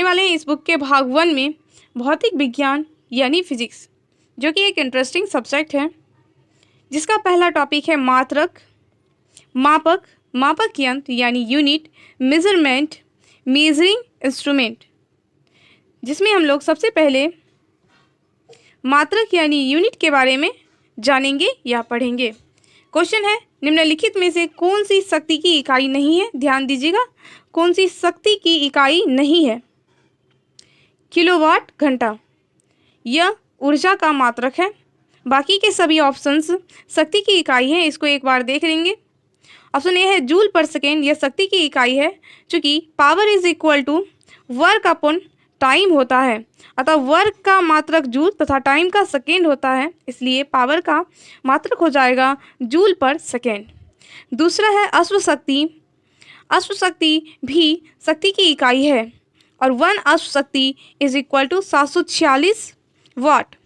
वाले हैं इस बुक के भाग 1 में भौतिक विज्ञान यानी फिजिक्स, जो कि एक इंटरेस्टिंग सब्जेक्ट है, जिसका पहला टॉपिक है मात्रक, मापक, मापक यंत्र यानी यूनिट, मेजरमेंट, मेजरिंग इंस्ट्रूमेंट, जिसमें हम लोग सबसे पहले मात्रक यानी यूनिट के बारे में जानेंगे या पढ़ेंगे। क्वेश्चन है, निम्नलिखित में से कौन सी शक्ति की इकाई नहीं है? ध्यान दीजिएगा, कौन सी शक्ति की इकाई नहीं है? किलोवाट घंटा, यह ऊर्जा का मात्रक है। बाकी के सभी ऑप्शंस शक्ति की इकाई हैं, इसको एक बार देख लेंगे। ऑप्शन ए है जूल पर सेकेंड, यह शक्ति की इकाई है, चूंकि power is equal to work upon time होता है, अतः वर्क का मात्रक जूल तथा टाइम का सेकेंड होता है, इसलिए पावर का मात्रक हो जाएगा जूल पर सेकेंड। दूसरा है अश्वशक्ति, अश्वशक्ति भी शक्ति की इकाई है और 1 अश्वशक्ति is equal to 746 watt.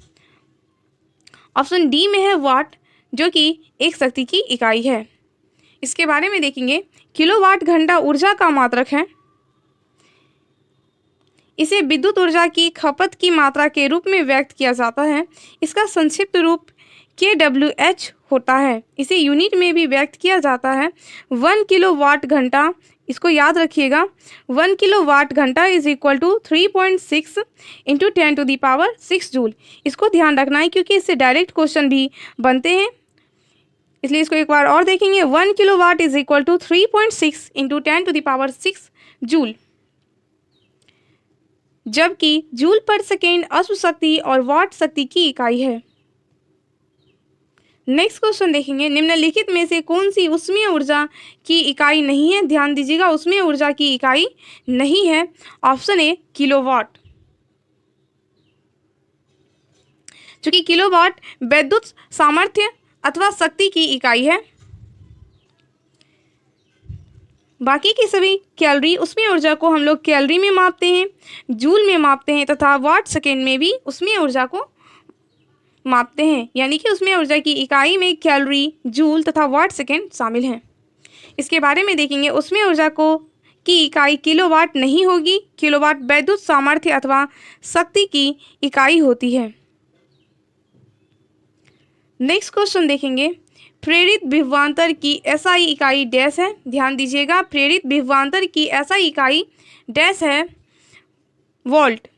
Option D में है वाट, जो कि एक शक्ति की इकाई है। इसके बारे में देखेंगे, किलोवाट घंटा ऊर्जा का मात्रक है। इसे विद्युत ऊर्जा की खपत की मात्रा के रूप में व्यक्त किया जाता है। इसका संक्षिप्त रूप kWh होता है। इसे यूनिट में भी व्यक्त किया जाता है। 1 किलोवाट घंटा, इसको याद रखिएगा, 1 किलोवाट घंटा is equal to 3.6 into 10⁶ joule. इसको ध्यान रखना है क्योंकि इससे डायरेक्ट क्वेश्चन भी बनते हैं, इसलिए इसको एक बार और देखेंगे। 1 kilowatt is equal to 3.6 into 10⁶ joule, जबकि जूल पर सेकेंड अश्वशक्ति और वाट शक्ति की इकाई है। नेक्स्ट क्वेश्चन देखेंगे, निम्नलिखित में से कौन सी ऊष्मीय ऊर्जा की इकाई नहीं है? ध्यान दीजिएगा, ऊष्मीय ऊर्जा की इकाई नहीं है। ऑप्शन ए किलोवाट, चूंकि किलोवाट विद्युत सामर्थ्य अथवा शक्ति की इकाई है। बाकी की सभी कैलोरी, ऊष्मीय ऊर्जा को हम लोग कैलोरी में मापते हैं, जूल में मापते हैं तथा वाट सेकेंड में भी ऊष्मीय ऊर्जा को मापते हैं, यानी कि ऊष्मीय ऊर्जा की इकाई में कैलोरी, जूल तथा वाट सेकेंड शामिल हैं। इसके बारे में देखेंगे, ऊष्मीय ऊर्जा को की इकाई किलोवाट नहीं होगी। किलोवाट विद्युत सामर्थ्य अथवा शक्ति की इकाई होती है। नेक्स्ट क्वेश्चन देखेंगे, प्रेरित विभवांतर की एसआई इकाई डैश है? ध्यान दीजिएगा, प्रेरित विभवांतर की एसआई इकाई डैश है वोल्ट।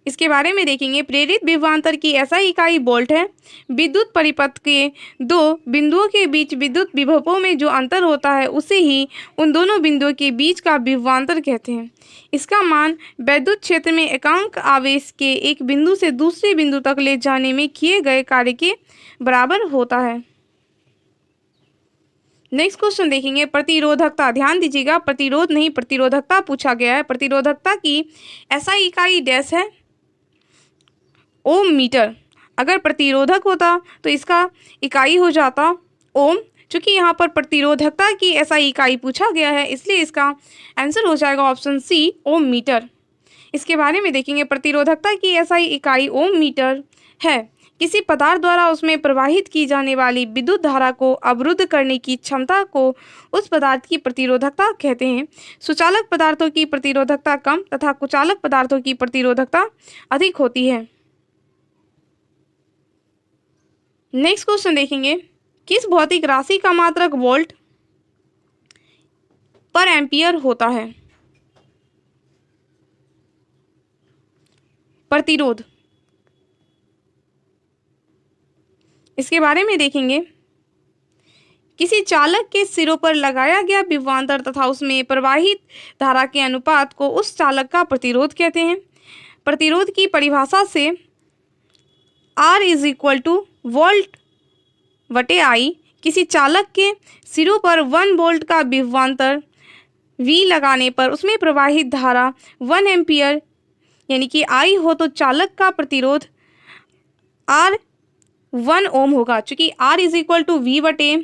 इसके बारे में देखेंगे, प्रेरित विभवांतर की एसआई इकाई वोल्ट है। विद्युत परिपथ के दो बिंदुओं के बीच विद्युत विभवों में जो अंतर होता है उसे ही उन दोनों बिंदुओं के बीच का विभवांतर कहते हैं। इसका मान विद्युत क्षेत्र में एकांक आवेश के एक बिंदु से दूसरे बिंदु तक ले जाने में किए गए कार्य के बराबर होता है। नेक्स्ट क्वेश्चन देखेंगे, प्रतिरोधकता। ध्यान दीजिएगा, प्रतिरोध नहीं प्रतिरोधकता पूछा गया है। प्रतिरोधकता की एसआई इकाई डैश है ओम मीटर। अगर प्रतिरोधक होता तो इसका इकाई हो जाता ओम। चूंकि यहाँ पर प्रतिरोधकता की एसआई इकाई पूछा गया है, इसलिए इसका आंसर हो जाएगा ऑप्शन सी ओम मीटर। इसके बारे में देखेंगे, प्रतिरोधकता की एसआई इकाई ओम मीटर है। किसी पदार्थ द्वारा उसमें प्रवाहित की जाने वाली विद्युत धारा को अवरुद्ध करने की क्षमता को उस पदार्थ की प्रतिरोधकता कहते हैं। सुचालक पदार्थों की प्रतिरोधकता कम तथा कुचालक पदार्थों की प्रतिरोधकता अधिक होती है। नेक्स्ट क्वेश्चन देखेंगे, किस भौतिक राशि का मात्रक वोल्ट पर एम्पियर होता है? प्रतिरोध। इसके बारे में देखेंगे, किसी चालक के सिरों पर लगाया गया विभवांतर तथा उसमें प्रवाहित धारा के अनुपात को उस चालक का प्रतिरोध कहते हैं। प्रतिरोध की परिभाषा से R is equal to volt बटे आई। किसी चालक के सिरों पर 1 वोल्ट का विभवांतर V लगाने पर उसमें प्रवाहित धारा 1 एम्पियर यानी कि I हो तो चालक का प्रतिरोध R 1 ओम होगा। चूंकि R is equal to V बटे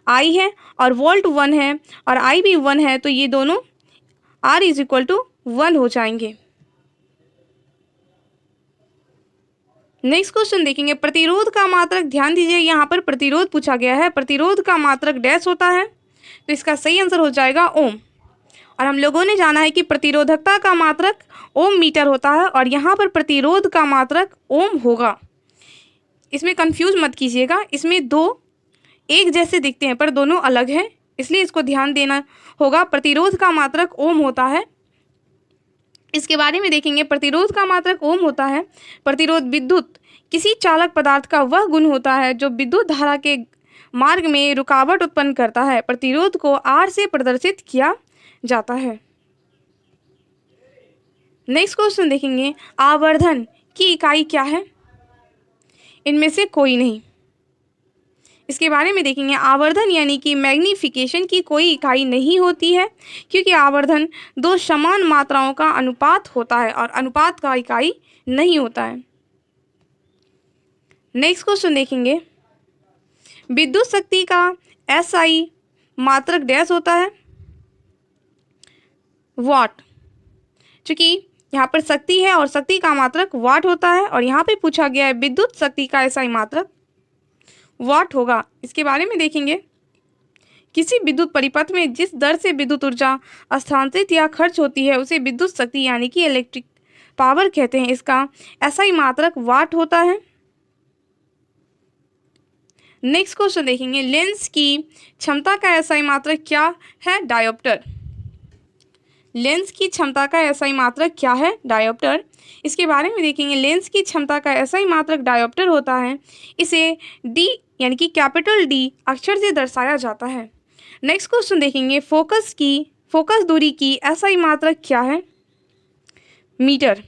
I है और वोल्ट 1 है और I भी 1 है, तो ये दोनों R इज इक्वल टू 1 हो जाएंगे। नेक्स्ट क्वेश्चन देखेंगे, प्रतिरोध का मात्रक। ध्यान दीजिए, यहाँ पर प्रतिरोध पूछा गया है। प्रतिरोध का मात्रक डैश होता है, तो इसका सही आंसर हो जाएगा ओम। और हम लोगों ने जाना है कि प्रतिरोधकता का मात्रक ओम मीटर होता है और यहाँ पर प्रतिरोध का मात्रक ओम होगा। इसमें कंफ्यूज मत कीजिएगा, इसमें दो एक जैसे दिखते हैं पर दोनों अलग हैं, इसलिए इसको ध्यान देना होगा। प्रतिरोध का मात्रक ओम होता है, इसके बारे में देखेंगे। प्रतिरोध का मात्रक ओम होता है। प्रतिरोध विद्युत किसी चालक पदार्थ का वह गुण होता है जो विद्युत धारा के मार्ग में रुकावट उत्पन्न करता है। प्रतिरोध को R से प्रदर्शित किया जाता है। नेक्स्ट क्वेश्चन देखेंगे, आवर्धन की इकाई क्या है? इनमें से कोई नहीं। इसके बारे में देखेंगे, आवर्धन यानी कि मैग्नीफिकेशन की कोई इकाई नहीं होती है, क्योंकि आवर्धन दो समान मात्राओं का अनुपात होता है और अनुपात का इकाई नहीं होता है। नेक्स्ट क्वेश्चन देखेंगे, विद्युत शक्ति का SI मात्रक डैश होता है? वाट। चूंकि यहाँ पर शक्ति है और शक्ति का मात्रक वाट होता है और यहाँ पे पूछा गया है विद्युत शक्ति का SI मात्रक वाट होगा। इसके बारे में देखेंगे, किसी विद्युत परिपथ में जिस दर से विद्युत ऊर्जा स्थानांतरित या खर्च होती है उसे विद्युत शक्ति यानी कि इलेक्ट्रिक पावर कहते हैं। इसका SI मात्रक वाट होता है। नेक्स्ट क्वेश्चन देखेंगे, लेंस की क्षमता का SI मात्रक क्या है? डायोप्टर। लेंस की क्षमता का SI मात्रक क्या है? डायोप्टर। इसके बारे में देखेंगे, लेंस की क्षमता का SI मात्रक डायोप्टर होता है। इसे D यानी कि कैपिटल D अक्षर से दर्शाया जाता है। नेक्स्ट क्वेश्चन देखेंगे, फोकस दूरी की SI मात्रक क्या है? मीटर।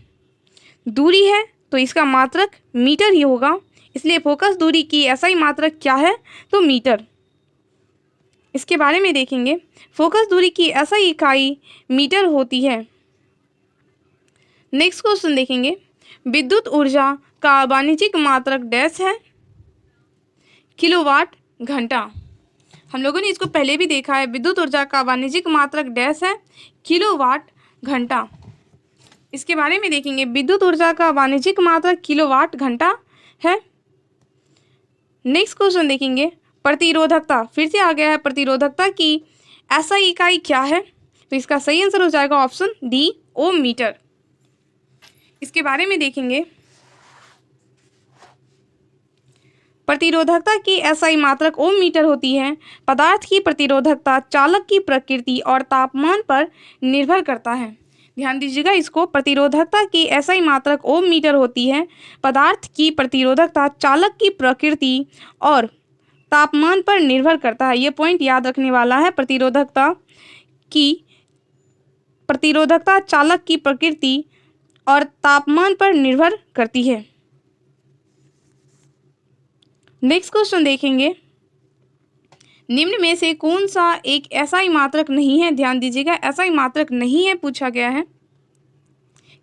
दूरी है तो इसका मात्रक मीटर ही होगा, इसलिए फोकस दूरी की SI मात्रक क्या है? तो मीटर। इसके बारे में देखेंगे, फोकस दूरी की SI इकाई मीटर होती है। नेक्स्ट क्वेश्चन देखेंगे, विद्युत ऊर्जा का वाणिज्यिक मात्रक डैश है? किलोवाट घंटा। हम लोगों ने इसको पहले भी देखा है, विद्युत ऊर्जा का वाणिज्यिक मात्रक डैश है? किलोवाट घंटा। इसके बारे में देखेंगे, विद्युत ऊर्जा का वाणिज्यिक मात्रक किलोवाट घंटा है। नेक्स्ट क्वेश्चन देखेंगे, प्रतिरोधकता। फिर से आ गया है, प्रतिरोधकता की SI इकाई क्या है? तो इसका सही आंसर हो जाएगा ऑप्शन D, ओम मीटर। इसके बारे में देखेंगे, प्रतिरोधकता की SI मात्रक ओम मीटर होती है। पदार्थ की प्रतिरोधकता चालक की प्रकृति और तापमान पर निर्भर करता है। ध्यान दीजिएगा इसको, प्रतिरोधकता की SI मात्रक ओम मीटर होती है। पदार्थ की प्रतिरोधकता चालक की प्रकृति और तापमान पर निर्भर करता है। ये पॉइंट याद रखने वाला है। प्रतिरोधकता चालक की प्रकृति और तापमान पर निर्भर करती है। नेक्स्ट क्वेश्चन देखेंगे, निम्न में से कौन सा एक SI मात्रक नहीं है? ध्यान दीजिएगा, SI मात्रक नहीं है पूछा गया है।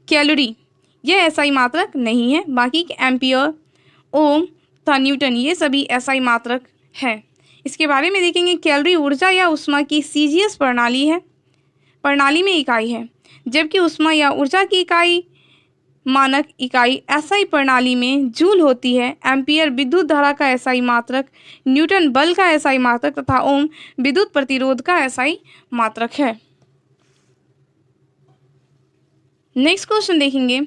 कैलोरी, यह SI मात्रक नहीं है। बाकी एम्पियर, ओम तथा न्यूटन ये सभी SI मात्रक है। इसके बारे में देखेंगे, कैलोरी ऊर्जा या ऊष्मा की CGS प्रणाली में इकाई है, जबकि ऊष्मा या ऊर्जा की इकाई मानक इकाई SI प्रणाली में जूल होती है। एम्पियर विद्युत धारा का SI मात्रक, न्यूटन बल का SI मात्रक तथा ओम विद्युत प्रतिरोध का SI मात्रक है। नेक्स्ट क्वेश्चन देखेंगे,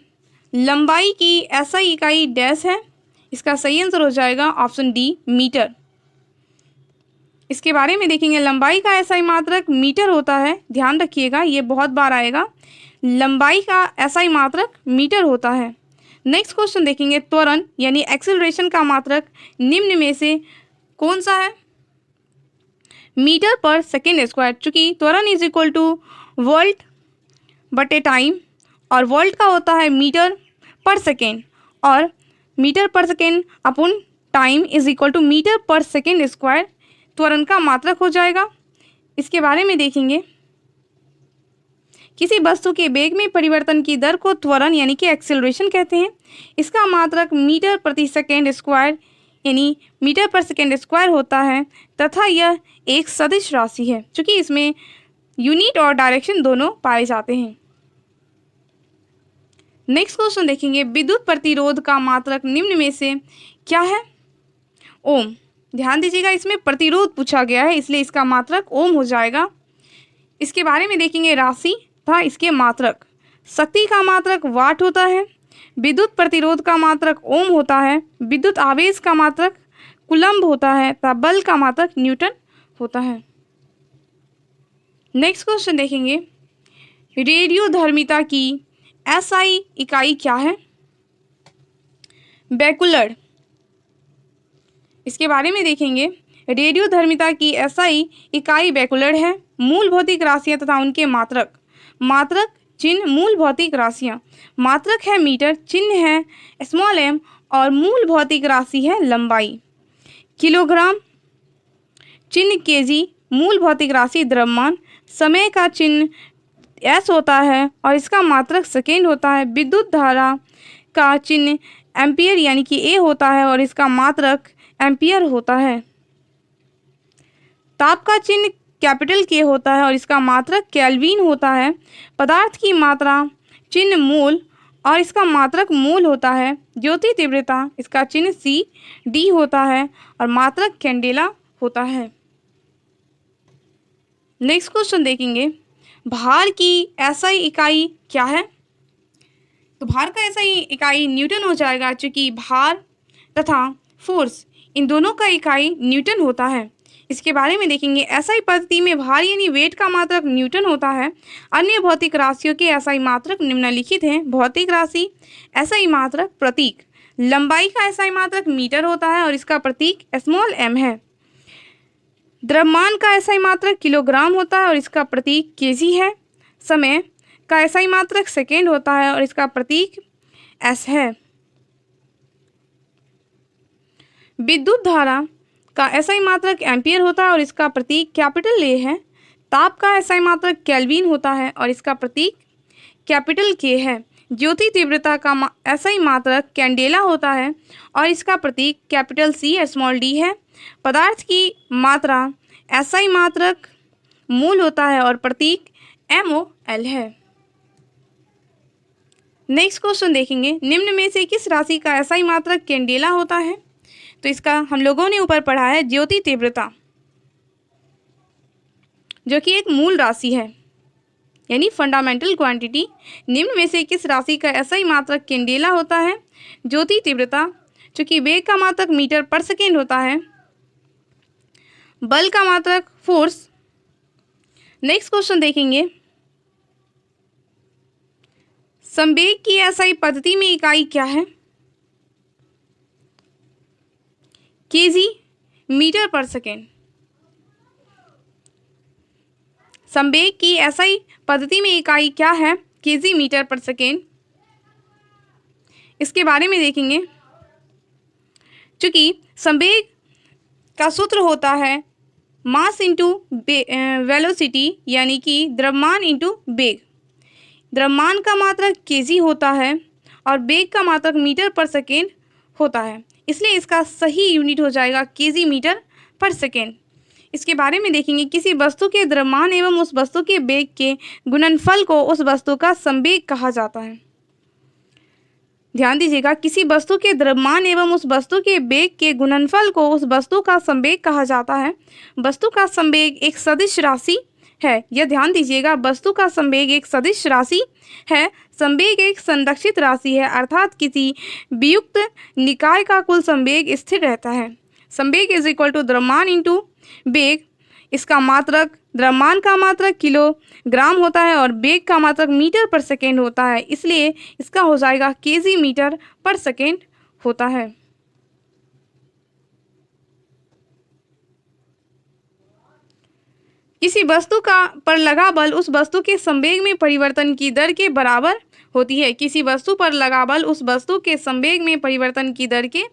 लंबाई की SI इकाई डैश है? इसका सही आंसर हो जाएगा ऑप्शन D, मीटर। इसके बारे में देखेंगे, लंबाई का SI मात्रक मीटर होता है। ध्यान रखिएगा, ये बहुत बार आएगा। लंबाई का SI मात्रक मीटर होता है। नेक्स्ट क्वेश्चन देखेंगे, त्वरण यानी एक्सेलरेशन का मात्रक निम्न में से कौन सा है? मीटर पर सेकेंड स्क्वायर। चूंकि त्वरण इज इक्वल टू वोल्ट बटे टाइम और वोल्ट का होता है मीटर पर सेकेंड और मीटर पर second upon time is equal to metre पर सेकेंड स्क्वायर त्वरण का मात्रक हो जाएगा। इसके बारे में देखेंगे, किसी वस्तु के वेग में परिवर्तन की दर को त्वरण यानी कि एक्सेलरेशन कहते हैं। इसका मात्रक मीटर प्रति सेकेंड स्क्वायर यानी मीटर पर सेकेंड स्क्वायर होता है तथा यह एक सदिश राशि है, क्योंकि इसमें यूनिट और डायरेक्शन दोनों पाए जाते हैं। नेक्स्ट क्वेश्चन देखेंगे, विद्युत प्रतिरोध का मात्रक निम्न में से क्या है? ओम। ध्यान दीजिएगा, इसमें प्रतिरोध पूछा गया है इसलिए इसका मात्रक ओम हो जाएगा। इसके बारे में देखेंगे राशि तथा इसके मात्रक। शक्ति का मात्रक वाट होता है। विद्युत प्रतिरोध का मात्रक ओम होता है। विद्युत आवेश का मात्रक कूलम्ब होता है तथा बल का मात्रक न्यूटन होता है। नेक्स्ट क्वेश्चन देखेंगे, रेडियोधर्मिता की एसआई इकाई क्या है? बेकुलर। इसके बारे में देखेंगे, रेडियोधर्मिता की एसआई इकाई बेकुलर है। मूल भौतिक राशियां तथा उनके मात्रक। मात्रक चिन्ह मूल भौतिक राशियां। मात्रक है मीटर, चिन्ह है स्मॉल एम और मूल भौतिक राशि है लंबाई। किलोग्राम, चिन्ह केजी, मूल भौतिक राशि द्रव्यमान। समय का चिन्ह एस होता है और इसका मात्रक सेकेंड होता है। विद्युत धारा का चिन्ह एम्पियर यानी कि ए होता है और इसका मात्रक एम्पियर होता है। ताप का चिन्ह कैपिटल के होता है और इसका मात्रक केल्विन होता है। पदार्थ की मात्रा चिन्ह मोल और इसका मात्रक मोल होता है। ज्योति तीव्रता, इसका चिन्ह सी डी होता है और मात्रक कैंडेला होता है। नेक्स्ट क्वेश्चन देखेंगे, भार की एसआई इकाई क्या है? तो भार का एसआई इकाई न्यूटन हो जाएगा, क्योंकि भार तथा फोर्स इन दोनों का इकाई न्यूटन होता है। इसके बारे में देखेंगे, एसआई पद्धति में भार यानी वेट का मात्रक न्यूटन होता है। अन्य भौतिक राशियों के एसआई मात्रक निम्नलिखित हैं। भौतिक राशि एसआई मात्रक प्रतीक। लंबाई का एसआई मात्रक मीटर होता है और इसका प्रतीक स्मॉल एम है। द्रव्यमान का एसआई मात्रक किलोग्राम होता है और इसका प्रतीक केजी है। समय का एसआई मात्रक सेकेंड होता है और इसका प्रतीक एस है। विद्युत धारा का एसआई मात्रक एम्पियर होता है और इसका प्रतीक कैपिटल ए है। ताप का एसआई मात्रक केल्विन होता है और इसका प्रतीक कैपिटल के है। ज्योति तीव्रता का एसआई मात्रक कैंडेला होता है और इसका प्रतीक कैपिटल सी स्मॉल डी है। पदार्थ की मात्रा एसआई मात्रक मूल होता है और प्रतीक MOL है। नेक्स्ट क्वेश्चन देखेंगे, निम्न में से किस राशि का एसआई मात्रक कैंडेला होता है? तो इसका हम लोगों ने ऊपर पढ़ा है ज्योति तीव्रता, जो कि एक मूल राशि है यानी फंडामेंटल क्वांटिटी। निम्न में से किस राशि का एसआई मात्रक कैंडेला होता है? ज्योति तीव्रता, चूंकि वेग का मात्रक मीटर पर सेकेंड होता है। बल का मात्रक फोर्स। नेक्स्ट क्वेश्चन देखेंगे, संवेग की एसआई पद्धति में इकाई क्या है? केजी, मीटर पर सेकेंड। संवेग की एसआई पद्धति में इकाई क्या है? केजी, मीटर पर सेकेंड। इसके बारे में देखेंगे, चूंकि संवेग का सूत्र होता है मास इंटू वेलोसिटी यानी कि द्रव्यमान इंटू वेग। द्रव्यमान का मात्रक केजी होता है और वेग का मात्रक मीटर पर सेकेंड होता है, इसलिए इसका सही यूनिट हो जाएगा केजी मीटर पर सेकेंड। इसके बारे में देखेंगे, किसी वस्तु के द्रव्यमान एवं उस वस्तु के वेग के गुणनफल को उस वस्तु का संवेग कहा जाता है। ध्यान दीजिएगा, किसी वस्तु के द्रव्यमान एवं उस वस्तु के वेग के गुणनफल को उस वस्तु का संवेग कहा जाता है। वस्तु का संवेग एक सदिश राशि है, यह ध्यान दीजिएगा, वस्तु का संवेग एक सदिश राशि है। संवेग एक संरक्षित राशि है, अर्थात किसी वियुक्त निकाय का कुल संवेग स्थिर रहता है। संवेग इज इक्वल टू द्रव्यमान इंटू वेग। इसका मात्रक, द्रव्यमान का मात्रक किलोग्राम होता है और वेग का मात्रक मीटर पर सेकेंड होता है, इसलिए इसका हो जाएगा केजी मीटर पर सेकेंड होता है। किसी वस्तु का पर लगा बल उस वस्तु के संवेग में परिवर्तन की दर के बराबर होती है। किसी वस्तु पर लगा बल उस वस्तु के संवेग में परिवर्तन की दर के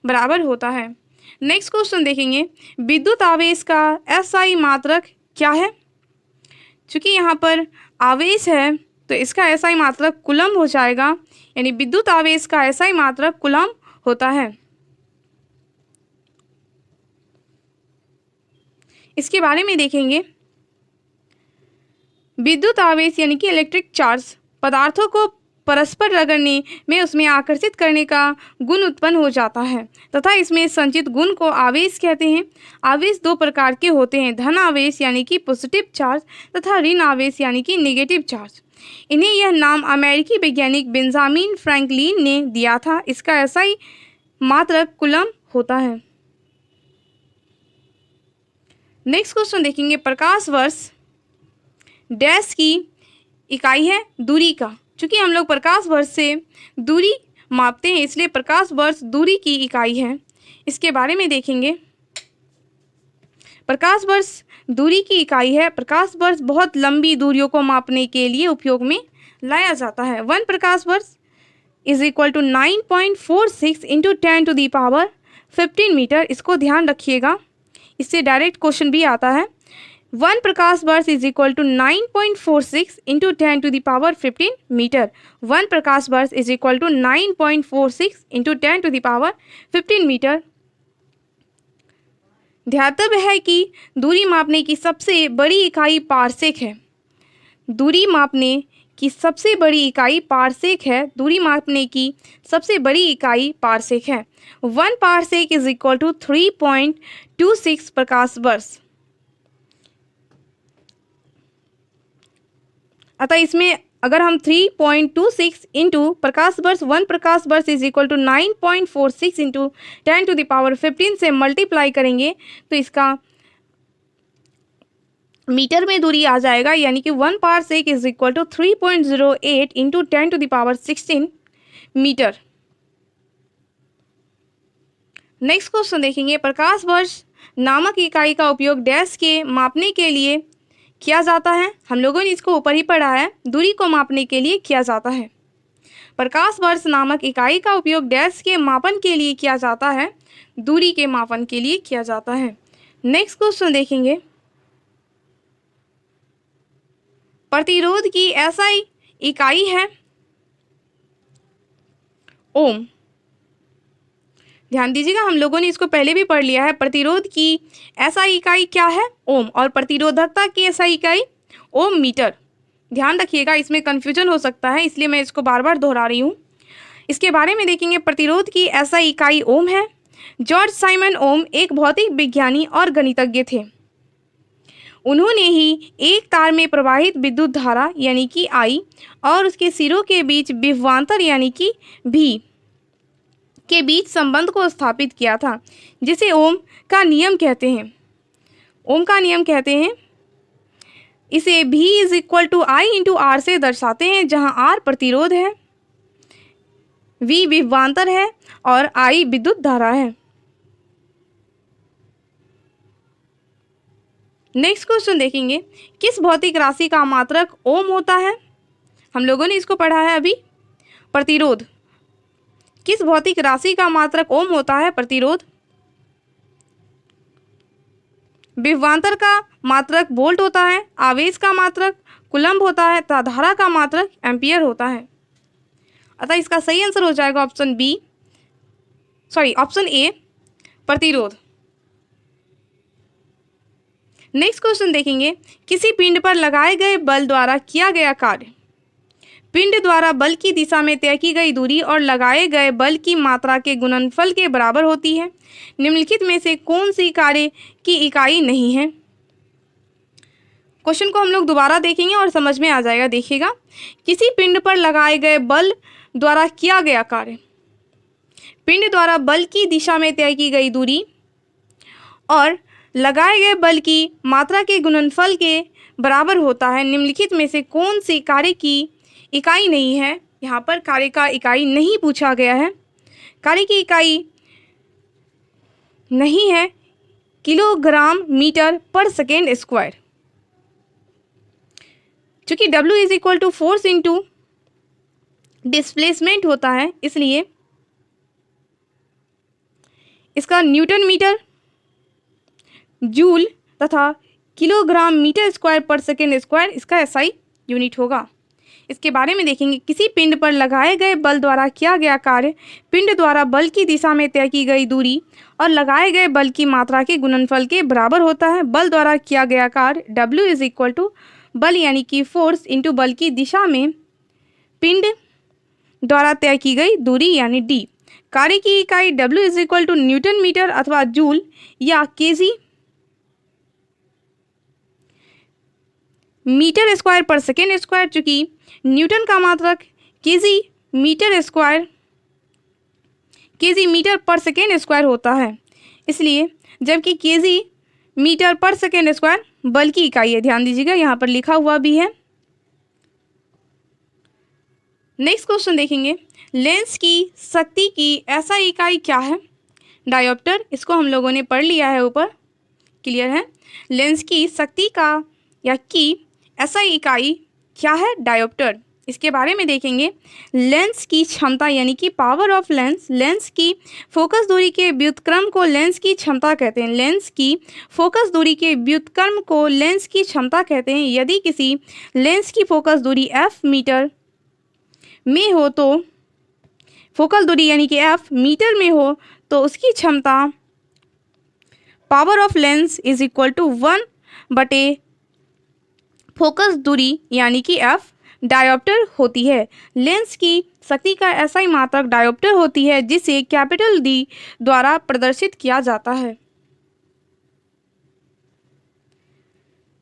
बराबर होता है। नेक्स्ट क्वेश्चन देखेंगे, विद्युत आवेश का एसआई मात्रक क्या है? चूंकि यहाँ पर आवेश है तो इसका एसआई मात्रक कूलम्ब हो जाएगा, यानी विद्युत आवेश का एसआई मात्रक कूलम्ब होता है। इसके बारे में देखेंगे, विद्युत आवेश यानी कि इलेक्ट्रिक चार्ज पदार्थों को परस्पर रगड़ने में उसमें आकर्षित करने का गुण उत्पन्न हो जाता है तथा इसमें संचित गुण को आवेश कहते हैं। आवेश दो प्रकार के होते हैं, धन आवेश यानी कि पॉजिटिव चार्ज तथा ऋण आवेश यानी कि नेगेटिव चार्ज। इन्हें यह नाम अमेरिकी वैज्ञानिक बेंजामिन फ्रैंकलिन ने दिया था। इसका SI मात्रक कूलम होता है। नेक्स्ट क्वेश्चन देखेंगे, प्रकाश वर्ष डैश की इकाई है दूरी का। चूंकि हम लोग प्रकाश वर्ष से दूरी मापते हैं इसलिए प्रकाश वर्ष दूरी की इकाई है। इसके बारे में देखेंगे, प्रकाश वर्ष दूरी की इकाई है। प्रकाश वर्ष बहुत लंबी दूरियों को मापने के लिए उपयोग में लाया जाता है। 1 प्रकाश वर्ष is equal to 9.46 into 10⁻15 metre. इसको ध्यान रखिएगा, इससे डायरेक्ट क्वेश्चन भी आता है। 1 प्रकाश वर्ष is equal to 9.46 into 10⁻15 metre. 1 प्रकाश वर्ष is equal to 9.46 into 10⁻15 metre. ध्यातव्य है कि दूरी मापने की सबसे बड़ी इकाई पारसेक है। दूरी मापने की सबसे बड़ी इकाई पारसेक है। दूरी मापने की सबसे बड़ी इकाई पारसेक है। 1 पारसेक इज इक्वल टू 3.26 प्रकाश वर्ष। अतः इसमें अगर हम 3.26 इंटू प्रकाश वर्ष 1 प्रकाश वर्ष इज इक्वल टू 9.46 इंटू 10⁻15 से मल्टीप्लाई करेंगे तो इसका मीटर में दूरी आ जाएगा, यानी कि 1 parsec is equal to 3.08 into 10⁻16 metre. Next question देखेंगे, प्रकाश वर्ष नामक इकाई का उपयोग डैश के मापने के लिए किया जाता है। हम लोगों ने इसको ऊपर ही पढ़ा है, दूरी को मापने के लिए किया जाता है। प्रकाश वर्ष नामक इकाई का उपयोग डैश के मापन के लिए किया जाता है, दूरी के मापन के लिए किया जाता है। नेक्स्ट क्वेश्चन देखेंगे, प्रतिरोध की SI इकाई है ओम। ध्यान दीजिएगा, हम लोगों ने इसको पहले भी पढ़ लिया है। प्रतिरोध की SI इकाई क्या है? ओम। और प्रतिरोधकता की SI इकाई ओम मीटर। ध्यान रखिएगा, इसमें कन्फ्यूजन हो सकता है इसलिए मैं इसको बार बार दोहरा रही हूँ। इसके बारे में देखेंगे, प्रतिरोध की SI इकाई ओम है। जॉर्ज साइमन ओम एक भौतिक विज्ञानी और गणितज्ञ थे। उन्होंने ही एक तार में प्रवाहित विद्युत धारा यानी कि I और उसके सिरों के बीच विभवांतर यानी कि V के बीच संबंध को स्थापित किया था, जिसे ओम का नियम कहते हैं। ओम का नियम कहते हैं। इसे V is equal to I into R से दर्शाते हैं, जहां R प्रतिरोध है, V विभवांतर है और I विद्युत धारा है। नेक्स्ट क्वेश्चन देखेंगे, किस भौतिक राशि का मात्रक ओम होता है? हम लोगों ने इसको पढ़ा है अभी। प्रतिरोध, किस भौतिक राशि का मात्रक ओम होता है? प्रतिरोध। विभवांतर का मात्रक वोल्ट होता है। आवेश का मात्रक कूलम्ब होता है तथा धारा का मात्रक एम्पियर होता है। अतः इसका सही आंसर हो जाएगा ऑप्शन ए प्रतिरोध। नेक्स्ट क्वेश्चन देखेंगे, किसी पिंड पर लगाए गए बल द्वारा किया गया कार्य। पिंड द्वारा बल की दिशा में तय की गई दूरी और लगाए गए बल की मात्रा के गुणनफल के बराबर होती है। निम्नलिखित में से कौन सी कार्य की इकाई नहीं है? क्वेश्चन को हम लोग दोबारा देखेंगे और समझ में आ जाएगा। देखिएगा, किसी पिंड पर लगाए गए बल द्वारा किया गया कार्य। पिंड द्वारा बल की दिशा में तय की गई दूरी और लगाए गए बल की मात्रा के गुणनफल के बराबर होता है। निम्नलिखित में से कौन सी कार्य की इकाई नहीं है? यहाँ पर कार्य का इकाई नहीं पूछा गया है। कार्य की इकाई नहीं है किलोग्राम मीटर पर सेकेंड स्क्वायर। चूंकि W is equal to force into displacement होता है, इसलिए इसका न्यूटन मीटर, जूल तथा किलोग्राम मीटर स्क्वायर पर सेकेंड स्क्वायर इसका SI यूनिट होगा। इसके बारे में देखेंगे, किसी पिंड पर लगाए गए बल द्वारा किया गया कार्य पिंड द्वारा बल की दिशा में तय की गई दूरी और लगाए गए बल की मात्रा के गुणनफल के बराबर होता है। बल द्वारा किया गया कार्य W इज इक्वल टू बल यानी कि फोर्स इंटू बल की दिशा में पिंड द्वारा तय की गई दूरी यानी डी। कार्य की इकाई W is equal to newton metre अथवा जूल या केजी मीटर स्क्वायर पर सेकेंड स्क्वायर, चूंकि न्यूटन का मात्रक केजी मीटर पर सेकेंड स्क्वायर होता है, इसलिए जबकि केजी मीटर पर सेकेंड स्क्वायर बल की इकाई है। ध्यान दीजिएगा, यहाँ पर लिखा हुआ भी है। नेक्स्ट क्वेश्चन देखेंगे, लेंस की शक्ति की ऐसा इकाई क्या है? डायोप्टर। इसको हम लोगों ने पढ़ लिया है, ऊपर क्लियर है। लेंस की शक्ति का या की ऐसा इकाई क्या है? डायोप्टर। इसके बारे में देखेंगे, लेंस की क्षमता यानी कि पावर ऑफ लेंस, लेंस की फोकस दूरी के व्युत्क्रम को लेंस की क्षमता कहते हैं। लेंस की फोकस दूरी के व्युत्क्रम को लेंस की क्षमता कहते हैं। यदि किसी लेंस की फोकस दूरी f मीटर में हो तो फोकल दूरी यानी कि f मीटर में हो तो उसकी क्षमता power of lens is equal to 1 बटे फोकस दूरी यानी कि f डायोप्टर होती है। लेंस की शक्ति का ऐसा ही मात्रक डायोप्टर होती है जिसे कैपिटल D द्वारा प्रदर्शित किया जाता है।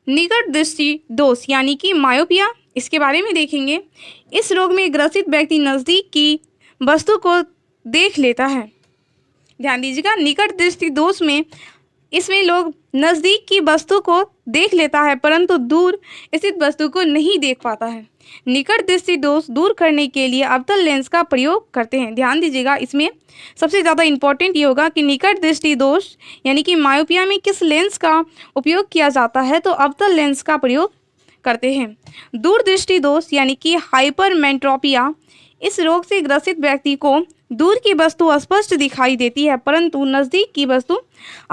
निकट दृष्टि दोष यानी कि मायोपिया, इसके बारे में देखेंगे। इस रोग में ग्रसित व्यक्ति नज़दीक की वस्तु को देख लेता है। ध्यान दीजिएगा, निकट दृष्टि दोष में इसमें लोग नज़दीक की वस्तु को देख लेता है परंतु दूर स्थित वस्तु को नहीं देख पाता है। निकट दृष्टि दोष दूर करने के लिए अवतल लेंस का प्रयोग करते हैं। ध्यान दीजिएगा, इसमें सबसे ज़्यादा इम्पोर्टेंट ये होगा कि निकट दृष्टि दोष यानी कि मायोपिया में किस लेंस का उपयोग किया जाता है, तो अवतल लेंस का प्रयोग करते हैं। दूर दृष्टि दोष यानी कि हाइपरमेट्रोपिया, इस रोग से ग्रसित व्यक्ति को दूर की वस्तु स्पष्ट दिखाई देती है परंतु नज़दीक की वस्तु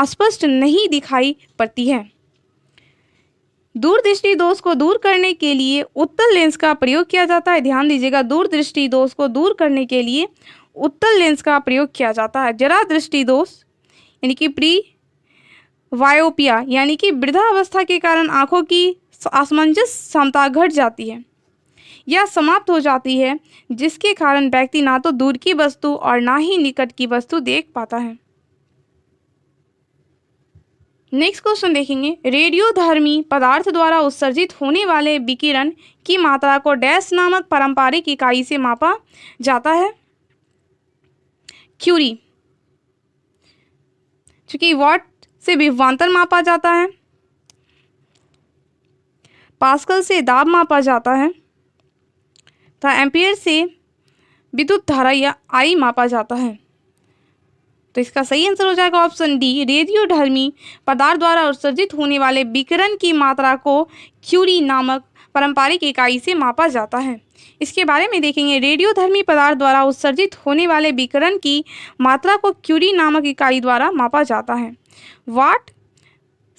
स्पष्ट नहीं दिखाई पड़ती है। दूर दृष्टि दोष को दूर करने के लिए उत्तल लेंस का प्रयोग किया जाता है। ध्यान दीजिएगा, दूर दृष्टि दोष को दूर करने के लिए उत्तल लेंस का प्रयोग किया जाता है। जरा दृष्टि दोष यानी कि प्री वायोपिया यानी कि वृद्धावस्था के कारण आंखों की असमंजस क्षमता घट जाती है या समाप्त हो जाती है, जिसके कारण व्यक्ति ना तो दूर की वस्तु और ना ही निकट की वस्तु देख पाता है। नेक्स्ट क्वेश्चन देखेंगे, रेडियोधर्मी पदार्थ द्वारा उत्सर्जित होने वाले विकिरण की मात्रा को डैश नामक पारंपरिक इकाई से मापा जाता है। क्यूरी, चूंकि वॉट से विभवांतर मापा जाता है, पास्कल से दाब मापा जाता है, तो एम्पियर से विद्युत धारा या आई मापा जाता है। तो इसका सही आंसर हो जाएगा ऑप्शन डी, रेडियोधर्मी पदार्थ द्वारा उत्सर्जित होने वाले विकिरण की मात्रा को क्यूरी नामक पारंपरिक इकाई से मापा जाता है। इसके बारे में देखेंगे, रेडियोधर्मी पदार्थ द्वारा उत्सर्जित होने वाले विकिरण की मात्रा को क्यूरी नामक इकाई द्वारा मापा जाता है। वाट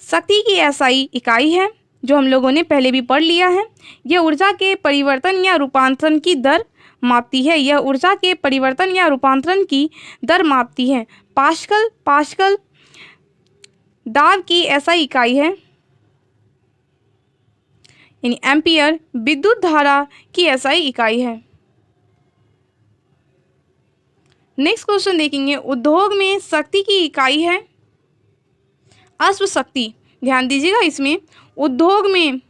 शक्ति की एसआई इकाई है जो हम लोगों ने पहले भी पढ़ लिया है। यह ऊर्जा के परिवर्तन या रूपांतरण की दर मापती है। यह ऊर्जा के परिवर्तन या रूपांतरण की दर मापती है। पास्कल दाब की एसआई इकाई है, यानी एम्पियर विद्युत धारा की एसआई इकाई है। नेक्स्ट क्वेश्चन देखेंगे, उद्योग में शक्ति की इकाई है अश्व शक्ति। ध्यान दीजिएगा, इसमें उद्योग में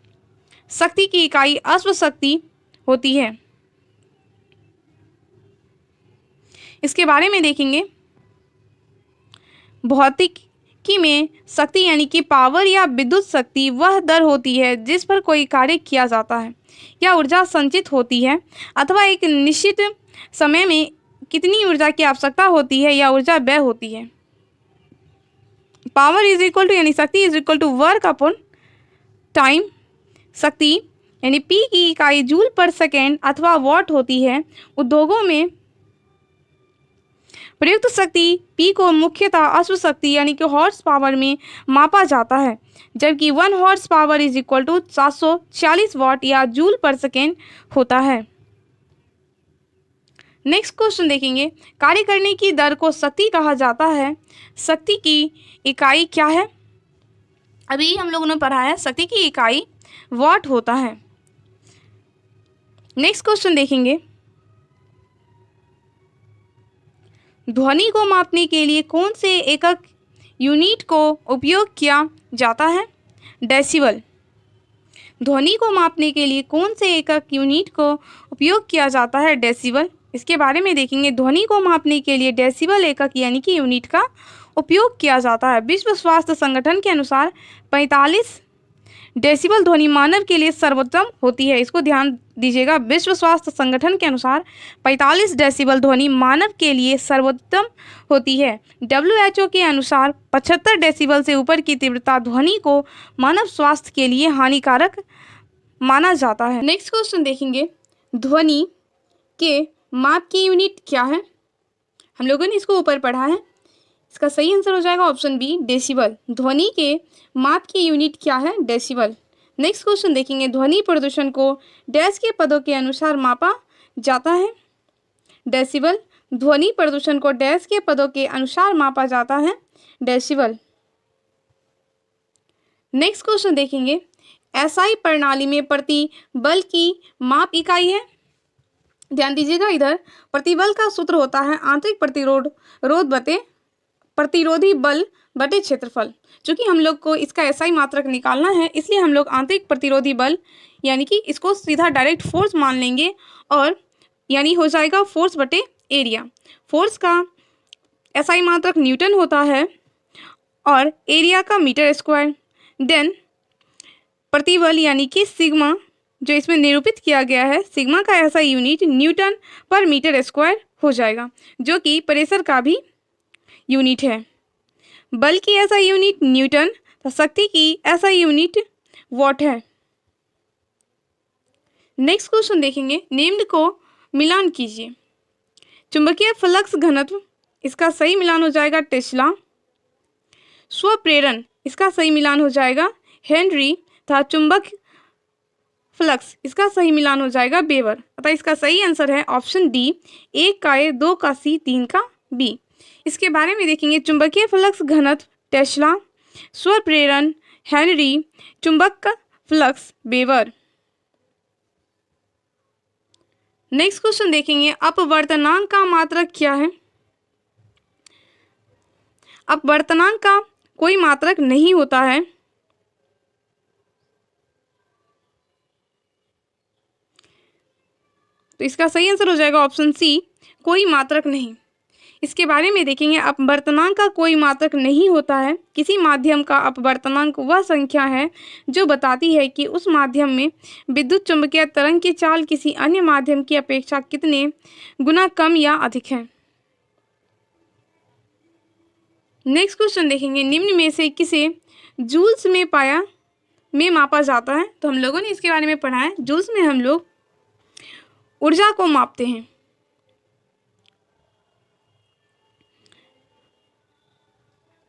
शक्ति की इकाई अश्व शक्ति होती है। इसके बारे में देखेंगे, भौतिकी में शक्ति यानी कि पावर या विद्युत शक्ति वह दर होती है जिस पर कोई कार्य किया जाता है या ऊर्जा संचित होती है अथवा एक निश्चित समय में कितनी ऊर्जा की आवश्यकता होती है या ऊर्जा व्यय होती है। पावर इज इक्वल टू यानी शक्ति is equal to work upon time. शक्ति यानी पी की इकाई जूल पर सेकेंड अथवा वॉट होती है। उद्योगों में प्रयुक्त शक्ति P को मुख्यतः अश्व शक्ति यानी कि हॉर्स पावर में मापा जाता है, जबकि 1 horse power is equal to 740 watt या जूल पर सेकेंड होता है। नेक्स्ट क्वेश्चन देखेंगे, कार्य करने की दर को शक्ति कहा जाता है। शक्ति की इकाई क्या है? अभी हम लोगों ने पढ़ा है, शक्ति की इकाई वाट होता है। नेक्स्ट क्वेश्चन देखेंगे, ध्वनि को मापने के लिए कौन से एकक यूनिट को उपयोग किया जाता है? डेसिबल। ध्वनि को मापने के लिए कौन से एकक यूनिट को उपयोग किया जाता है? डेसिबल। इसके बारे में देखेंगे। ध्वनि को मापने के लिए डेसिबल एकक यानी कि यूनिट का उपयोग किया जाता है। विश्व स्वास्थ्य संगठन के अनुसार 45 डेसिबल ध्वनि मानव के लिए सर्वोत्तम होती है। इसको ध्यान दीजिएगा। विश्व स्वास्थ्य संगठन के अनुसार 45 डेसिबल ध्वनि मानव के लिए सर्वोत्तम होती है। WHO के अनुसार 75 डेसिबल से ऊपर की तीव्रता ध्वनि को मानव स्वास्थ्य के लिए हानिकारक माना जाता है। नेक्स्ट क्वेश्चन देखेंगे। ध्वनि के माप की यूनिट क्या है? हम लोगों ने इसको ऊपर पढ़ा है। इसका सही आंसर हो जाएगा ऑप्शन बी, डेसिबल। ध्वनि के माप की यूनिट क्या है? डेसिबल। नेक्स्ट क्वेश्चन देखेंगे। ध्वनि प्रदूषण को डैश के पदों के अनुसार मापा जाता है? डेसिबल। ध्वनि प्रदूषण को डैश के पदों के अनुसार मापा जाता है? डेसिबल। नेक्स्ट क्वेश्चन देखेंगे। एसआई प्रणाली में प्रतिबल की माप इकाई है? ध्यान दीजिएगा। इधर प्रतिबल का सूत्र होता है आंतरिक रोध बटे प्रतिरोधी बल बटे क्षेत्रफल। चूंकि हम लोग को इसका एसआई मात्रक निकालना है, इसलिए हम लोग आंतरिक प्रतिरोधी बल यानी कि इसको सीधा डायरेक्ट फोर्स मान लेंगे और यानी हो जाएगा फोर्स बटे एरिया। फोर्स का एसआई मात्रक न्यूटन होता है और एरिया का मीटर स्क्वायर। देन प्रतिबल यानी कि सिग्मा जो इसमें निरूपित किया गया है, सिग्मा का एसआई यूनिट न्यूटन पर मीटर स्क्वायर हो जाएगा, जो कि प्रेशर का भी यूनिट है। बल की एसआई यूनिट न्यूटन, तो शक्ति की एसआई यूनिट वॉट है। नेक्स्ट क्वेश्चन देखेंगे। निम्न को मिलान कीजिए। चुंबकीय फ्लक्स घनत्व, इसका सही मिलान हो जाएगा टेस्ला। स्वप्रेरण, इसका सही मिलान हो जाएगा हेनरी तथा चुंबक फ्लक्स, इसका सही मिलान हो जाएगा वेबर। अतः इसका सही आंसर है ऑप्शन डी, 1 का ए, 2 का सी, 3 का बी। इसके बारे में देखेंगे। चुंबकीय फ्लक्स घनत्व टेस्ला, स्वप्रेरण हेनरी, चुंबक फ्लक्स वेबर। नेक्स्ट क्वेश्चन देखेंगे। अपवर्तनांक का मात्रक क्या है? अपवर्तनांक का कोई मात्रक नहीं होता है। तो इसका सही आंसर हो जाएगा ऑप्शन सी, कोई मात्रक नहीं। इसके बारे में देखेंगे। अपवर्तनांक का कोई मात्रक नहीं होता है। किसी माध्यम का अपवर्तनांक वह संख्या है जो बताती है कि उस माध्यम में विद्युत चुंबकीय तरंग की चाल किसी अन्य माध्यम की अपेक्षा कितने गुना कम या अधिक है। नेक्स्ट क्वेश्चन देखेंगे। निम्न में से किसे जूल्स में मापा जाता है? तो हम लोगों ने इसके बारे में पढ़ा है। जूल्स में हम लोग ऊर्जा को मापते हैं।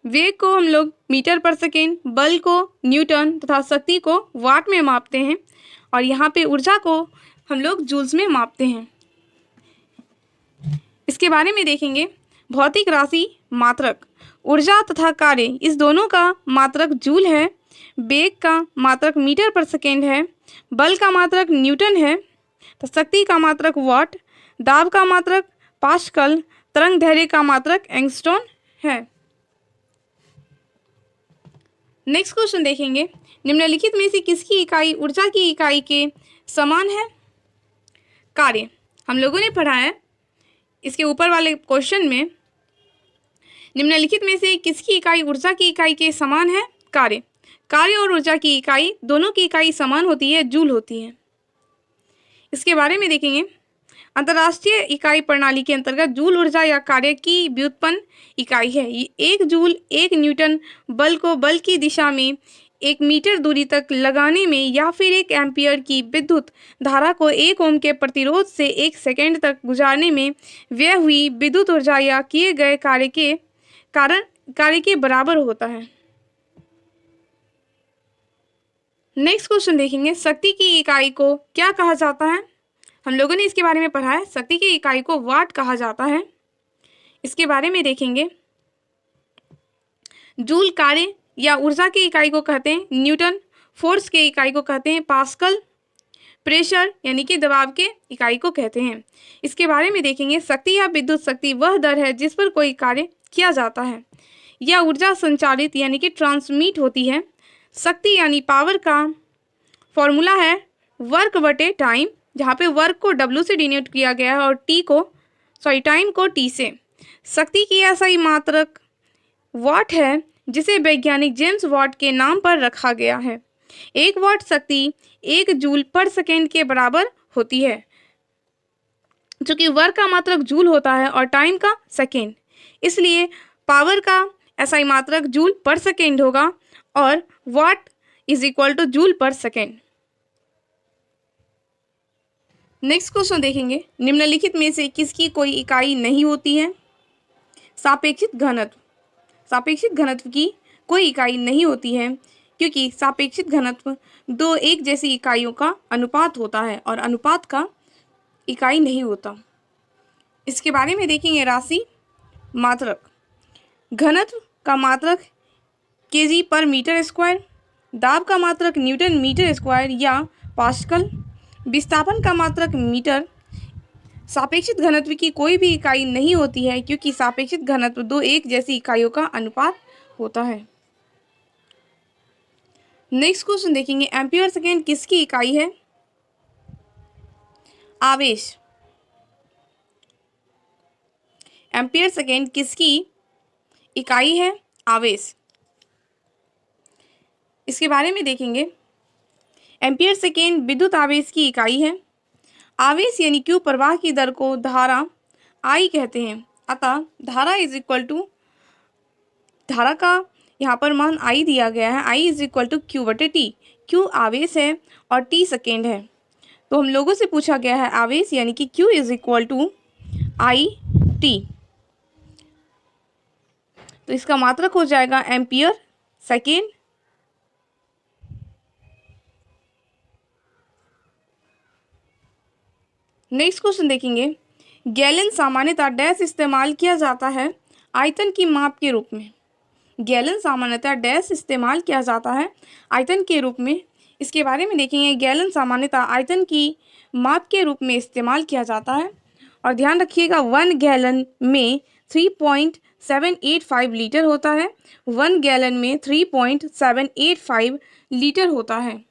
वेग को हम लोग मीटर पर सेकेंड, बल को न्यूटन तथा शक्ति को वाट में मापते हैं और यहाँ पे ऊर्जा को हम लोग जूल्स में मापते हैं। इसके बारे में देखेंगे। भौतिक राशि मात्रक, ऊर्जा तथा कार्य, इस दोनों का मात्रक जूल है। वेग का मात्रक मीटर पर सेकेंड है, बल का मात्रक न्यूटन है, तो शक्ति का मात्रक वाट, दाब का मात्रक पास्कल, तरंग दैर्ध्य का मात्रक एंगस्ट्रॉम है। नेक्स्ट क्वेश्चन देखेंगे। निम्नलिखित में से किसकी इकाई ऊर्जा की इकाई के समान है? कार्य, हम लोगों ने पढ़ा है इसके ऊपर वाले क्वेश्चन में। निम्नलिखित में से किसकी इकाई ऊर्जा की इकाई के समान है? कार्य। कार्य और ऊर्जा की इकाई दोनों की इकाई समान होती है, जूल होती है। इसके बारे में देखेंगे। अंतर्राष्ट्रीय इकाई प्रणाली के अंतर्गत जूल ऊर्जा या कार्य की व्युत्पन्न इकाई है। एक जूल 1 न्यूटन बल को बल की दिशा में 1 मीटर दूरी तक लगाने में या फिर 1 एम्पियर की विद्युत धारा को 1 ओम के प्रतिरोध से 1 सेकेंड तक गुजारने में व्यय हुई विद्युत ऊर्जा या किए गए कार्य के बराबर होता है। नेक्स्ट क्वेश्चन देखेंगे। शक्ति की इकाई को क्या कहा जाता है? हम लोगों ने इसके बारे में पढ़ा है। शक्ति की इकाई को वाट कहा जाता है। इसके बारे में देखेंगे। जूल कार्य या ऊर्जा की इकाई को कहते हैं न्यूटन, फोर्स की इकाई को कहते हैं पास्कल, प्रेशर यानी कि दबाव के इकाई को कहते हैं। इसके बारे में देखेंगे, शक्ति या विद्युत शक्ति वह दर है जिस पर कोई कार्य किया जाता है या ऊर्जा संचालित यानी कि ट्रांसमिट होती है। शक्ति यानी पावर का फॉर्मूला है वर्क बटे टाइम, जहाँ पे वर्क को W से डिनोट किया गया है और टाइम को T से। शक्ति की ऐसा मात्रक वाट है जिसे वैज्ञानिक जेम्स वाट के नाम पर रखा गया है। 1 वाट शक्ति 1 जूल पर सेकेंड के बराबर होती है, चूंकि वर्क का मात्रक जूल होता है और टाइम का सेकेंड, इसलिए पावर का ऐसा मात्रक जूल पर सेकेंड होगा और वाट इज इक्वल टू जूल पर सेकेंड। नेक्स्ट क्वेश्चन देखेंगे, निम्नलिखित में से किसकी कोई इकाई नहीं होती है? सापेक्षित घनत्व। सापेक्षित घनत्व की कोई इकाई नहीं होती है क्योंकि सापेक्षित घनत्व 2 एक जैसी इकाइयों का अनुपात होता है और अनुपात का इकाई नहीं होता। इसके बारे में देखेंगे, राशि मात्रक। घनत्व का मात्रक केजी पर मीटर स्क्वायर, दाब का मात्रक न्यूटन मीटर स्क्वायर या पास्कल, विस्थापन का मात्रक मीटर। सापेक्षित घनत्व की कोई भी इकाई नहीं होती है क्योंकि सापेक्षित घनत्व 2 एक जैसी इकाइयों का अनुपात होता है। नेक्स्ट क्वेश्चन देखेंगे, एम्पियर सेकेंड किसकी इकाई है? आवेश। एम्पियर सेकेंड किसकी इकाई है? आवेश। इसके बारे में देखेंगे, एम्पियर सेकेंड विद्युत आवेश की इकाई है। आवेश यानी क्यू प्रवाह की दर को धारा I कहते हैं, अतः धारा इज इक्वल टू, धारा का यहाँ पर मान I दिया गया है, I is equal to Q बटे टी। क्यू आवेश है और टी सेकेंड है, तो हम लोगों से पूछा गया है आवेश यानी कि Q is equal to I T, तो इसका मात्रक हो जाएगा एम्पियर सेकेंड। नेक्स्ट क्वेश्चन देखेंगे, गैलन सामान्यतः डैश इस्तेमाल किया जाता है आयतन की माप के रूप में। गैलन सामान्यतः डैश इस्तेमाल किया जाता है आयतन के रूप में। इसके बारे में देखेंगे, गैलन सामान्यतः आयतन की माप के रूप में इस्तेमाल किया जाता है और ध्यान रखिएगा 1 गैलन में 3.785 लीटर होता है। 1 गैलन में 3.785 लीटर होता है।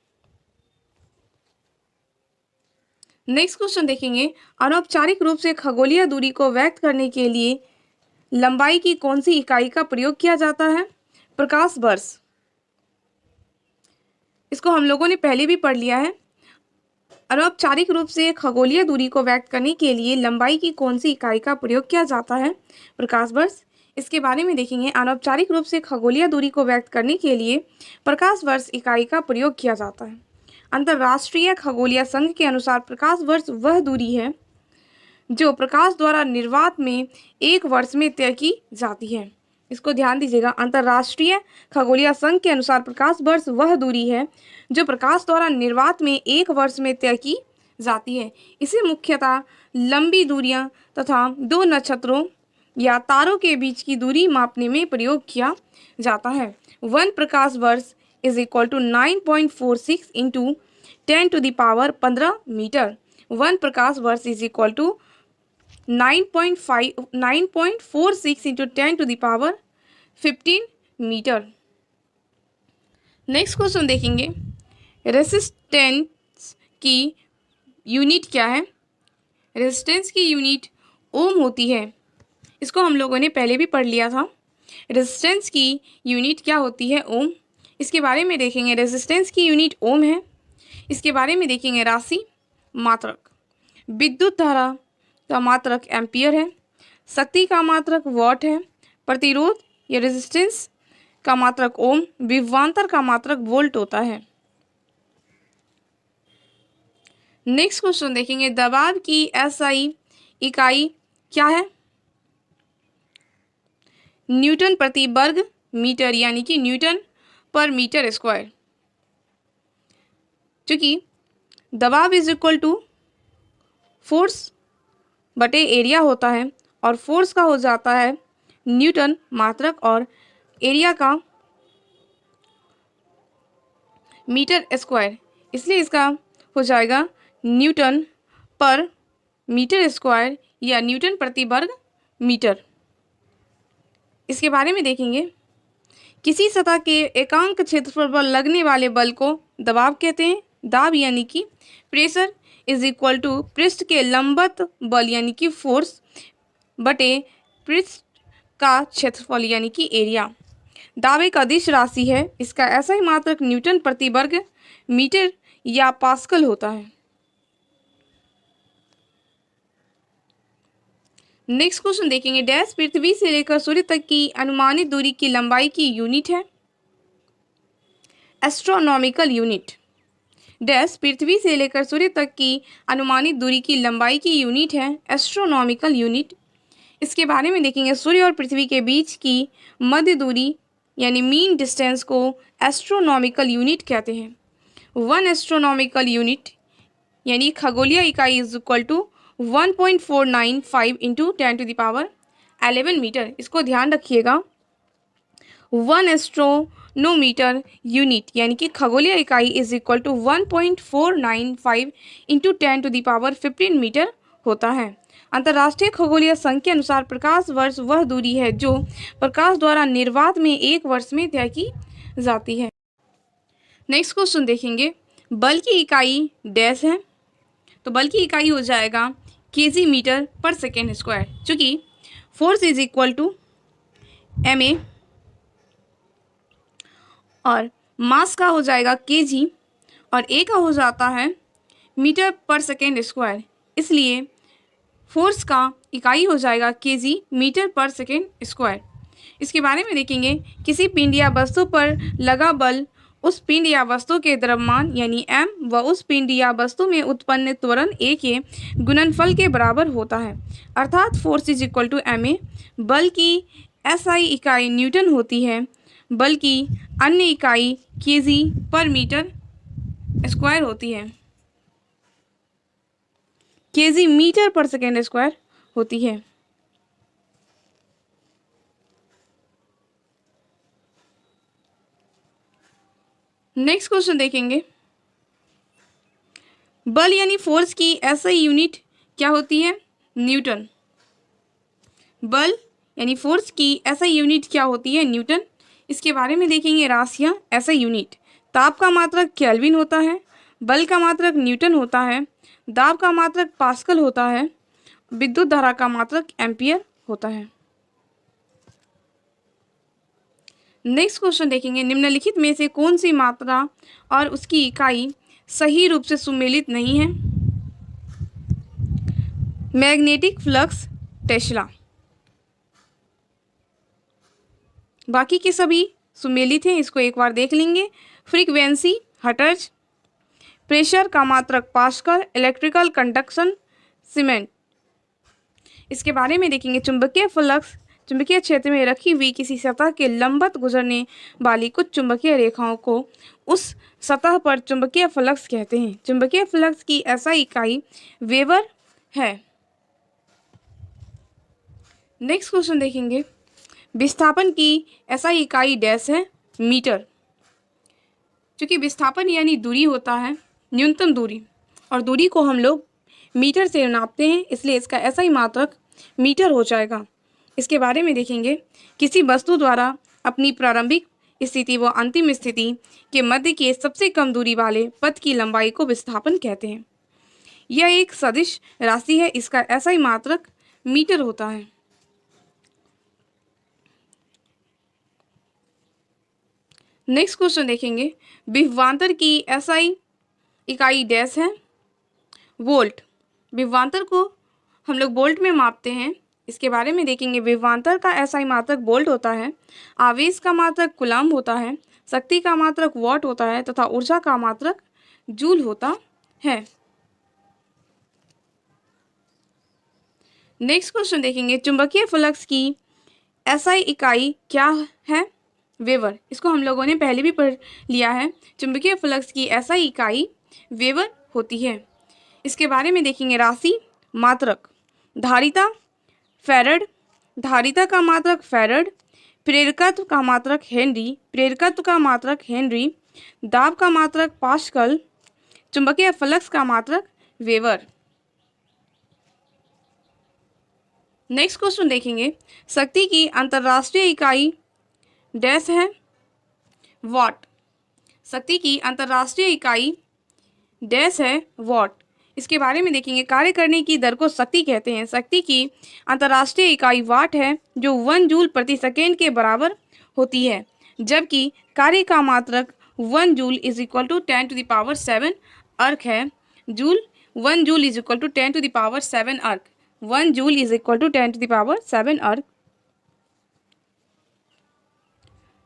नेक्स्ट क्वेश्चन देखेंगे, अनौपचारिक रूप से खगोलीय दूरी को व्यक्त करने के लिए लंबाई की कौन सी इकाई का प्रयोग किया जाता है? प्रकाश वर्ष। इसको हम लोगों ने पहले भी पढ़ लिया है। अनौपचारिक रूप से खगोलीय दूरी को व्यक्त करने के लिए लंबाई की कौन सी इकाई का प्रयोग किया जाता है? प्रकाश वर्ष। इसके बारे में देखेंगे, अनौपचारिक रूप से खगोलीय दूरी को व्यक्त करने के लिए प्रकाश वर्ष इकाई का प्रयोग किया जाता है। अंतर्राष्ट्रीय खगोलीय संघ के अनुसार प्रकाश वर्ष वह दूरी है जो प्रकाश द्वारा निर्वात में 1 वर्ष में तय की जाती है। इसको ध्यान दीजिएगा, अंतर्राष्ट्रीय खगोलीय संघ के अनुसार प्रकाश वर्ष वह दूरी है जो प्रकाश द्वारा निर्वात में 1 वर्ष में तय की जाती है। इसे मुख्यतः लंबी दूरियां तथा 2 नक्षत्रों या तारों के बीच की दूरी मापने में प्रयोग किया जाता है। 1 प्रकाश वर्ष is equal to 9.46 into 10 to the power 15 metre. 1 प्रकाश वर्ष is equal to 9.46 into 10 to the power 15 metre. Next question देखेंगे, रेसिस्टेंस की यूनिट क्या है? रेजिस्टेंस की यूनिट ओम होती है। इसको हम लोगों ने पहले भी पढ़ लिया था। रेजिस्टेंस की यूनिट क्या होती है? ओम। इसके बारे में देखेंगे, रेजिस्टेंस की यूनिट ओम है। इसके बारे में देखेंगे, राशि मात्रक। विद्युत धारा का मात्रक एम्पियर है। शक्ति का मात्रक वॉट है। प्रतिरोध या रेजिस्टेंस का मात्रक ओम। विभवांतर का मात्रक वोल्ट होता है। नेक्स्ट क्वेश्चन देखेंगे, दबाव की एसआई इकाई क्या है? न्यूटन प्रति वर्ग मीटर यानी कि न्यूटन पर मीटर स्क्वायर। क्योंकि दबाव इज इक्वल टू फोर्स बटे एरिया होता है और फोर्स का हो जाता है न्यूटन मात्रक और एरिया का मीटर स्क्वायर, इसलिए इसका हो जाएगा न्यूटन पर मीटर स्क्वायर या न्यूटन प्रति वर्ग मीटर। इसके बारे में देखेंगे, किसी सतह के एकांक क्षेत्रफल पर लगने वाले बल को दबाव कहते हैं। दाब यानी कि प्रेशर इज इक्वल टू पृष्ठ के लंबवत बल यानी कि फोर्स बटे पृष्ठ का क्षेत्रफल यानी कि एरिया। दाब एक अदिश राशि है, इसका ऐसा ही मात्रक न्यूटन प्रति वर्ग मीटर या पास्कल होता है। नेक्स्ट क्वेश्चन देखेंगे, डैश पृथ्वी से लेकर सूर्य तक की अनुमानित दूरी की लंबाई की यूनिट है। Astronomical unit. डैश पृथ्वी से लेकर सूर्य तक की अनुमानित दूरी की लंबाई की यूनिट है एस्ट्रोनॉमिकल यूनिट। इसके बारे में देखेंगे, सूर्य और पृथ्वी के बीच की मध्य दूरी यानी मीन डिस्टेंस को एस्ट्रोनॉमिकल यूनिट कहते हैं। 1 एस्ट्रोनॉमिकल यूनिट यानी खगोलीय इकाई is equal to 1.495 into 10⁻11 metre. इसको ध्यान रखिएगा, 1 एस्ट्रोनोमीटर यूनिट यानी कि खगोलीय इकाई is equal to 1.495 into 10⁻15 metre होता है। अंतर्राष्ट्रीय खगोलीय संघ के अनुसार प्रकाश वर्ष वह दूरी है जो प्रकाश द्वारा निर्वात में एक वर्ष में तय की जाती है। नेक्स्ट क्वेश्चन देखेंगे, बल की इकाई डैश है, तो बल की इकाई हो जाएगा केजी मीटर पर सेकेंड स्क्वायर, चूँकि force is equal to ma और मास का हो जाएगा केजी और ए का हो जाता है मीटर पर सेकेंड स्क्वायर, इसलिए फोर्स का इकाई हो जाएगा केजी मीटर पर सेकेंड स्क्वायर। इसके बारे में देखेंगे, किसी पिंड या वस्तु पर लगा बल उस पिंड या वस्तु के द्रव्यमान यानी m व उस पिंड या वस्तु में उत्पन्न त्वरण a के गुणनफल के बराबर होता है, अर्थात force is equal to ma। बल की SI इकाई न्यूटन होती है, बल की अन्य इकाई केजी पर मीटर स्क्वायर होती है, केजी मीटर पर सेकेंड स्क्वायर होती है। नेक्स्ट क्वेश्चन देखेंगे, बल यानी फोर्स की SI यूनिट क्या होती है? न्यूटन। बल यानी फोर्स की SI यूनिट क्या होती है? न्यूटन। इसके बारे में देखेंगे, राशियाँ SI यूनिट। ताप का मात्रक केल्विन होता है, बल का मात्रक न्यूटन होता है, दाब का मात्रक पास्कल होता है, विद्युत धारा का मात्रक एम्पियर होता है। नेक्स्ट क्वेश्चन देखेंगे, निम्नलिखित में से कौन सी मात्रा और उसकी इकाई सही रूप से सुमेलित नहीं है? मैग्नेटिक फ्लक्स टेस्ला, बाकी के सभी सुमेलित हैं, इसको एक बार देख लेंगे। फ्रीक्वेंसी हर्ट्ज, प्रेशर का मात्रक पास्कल, इलेक्ट्रिकल कंडक्शन सीमेंट। इसके बारे में देखेंगे, चुंबकीय फ्लक्स चुंबकीय क्षेत्र में रखी हुई किसी सतह के लंबवत गुजरने वाली कुछ चुंबकीय रेखाओं को उस सतह पर चुंबकीय फ्लक्स कहते हैं। चुंबकीय फ्लक्स की SI इकाई वेबर है। नेक्स्ट क्वेश्चन देखेंगे, विस्थापन की SI इकाई डैश है, मीटर। क्योंकि विस्थापन यानी दूरी होता है, न्यूनतम दूरी, और दूरी को हम लोग मीटर से नापते हैं, इसलिए इसका SI मात्रक मीटर हो जाएगा। इसके बारे में देखेंगे, किसी वस्तु द्वारा अपनी प्रारंभिक स्थिति व अंतिम स्थिति के मध्य के सबसे कम दूरी वाले पथ की लंबाई को विस्थापन कहते हैं। यह एक सदिश राशि है, इसका SI मात्रक मीटर होता है। नेक्स्ट क्वेश्चन देखेंगे, विभवांतर की SI इकाई डैश है, वोल्ट। विभवांतर को हम लोग वोल्ट में मापते हैं। इसके बारे में देखेंगे, विभवांतर का SI मात्रक वोल्ट होता है, आवेश का मात्रक कूलम्ब होता है, शक्ति का मात्रक वॉट होता है तथा ऊर्जा का मात्रक जूल होता है। नेक्स्ट क्वेश्चन देखेंगे, चुंबकीय फ्लक्स की SI इकाई क्या है? वेबर। इसको हम लोगों ने पहले भी पढ़ लिया है। चुंबकीय फ्लक्स की SI इकाई वेबर होती है। इसके बारे में देखेंगे, राशि मात्रक, धारिता फैरड, धारिता का मात्रक फैरड, प्रेरकत्व का मात्रक हेनरी, प्रेरकत्व का मात्रक हेनरी, दाब का मात्रक पास्कल, चुंबकीय फ्लक्स का मात्रक वेबर। नेक्स्ट क्वेश्चन देखेंगे, शक्ति की अंतर्राष्ट्रीय इकाई डैश है, वॉट। शक्ति की अंतर्राष्ट्रीय इकाई डैश है, वॉट। इसके बारे में देखेंगे, कार्य करने की दर को शक्ति कहते हैं। शक्ति की अंतर्राष्ट्रीय इकाई वाट है, जो 1 जूल प्रति सेकेंड के बराबर होती है, जबकि कार्य का मात्रक 1 जूल इज इक्वल टू 10⁻7 अर्क है। 1 जूल इज इक्वल टू 10⁻7 अर्क। 1 जूल इज इक्वल टू 10⁻7 अर्क।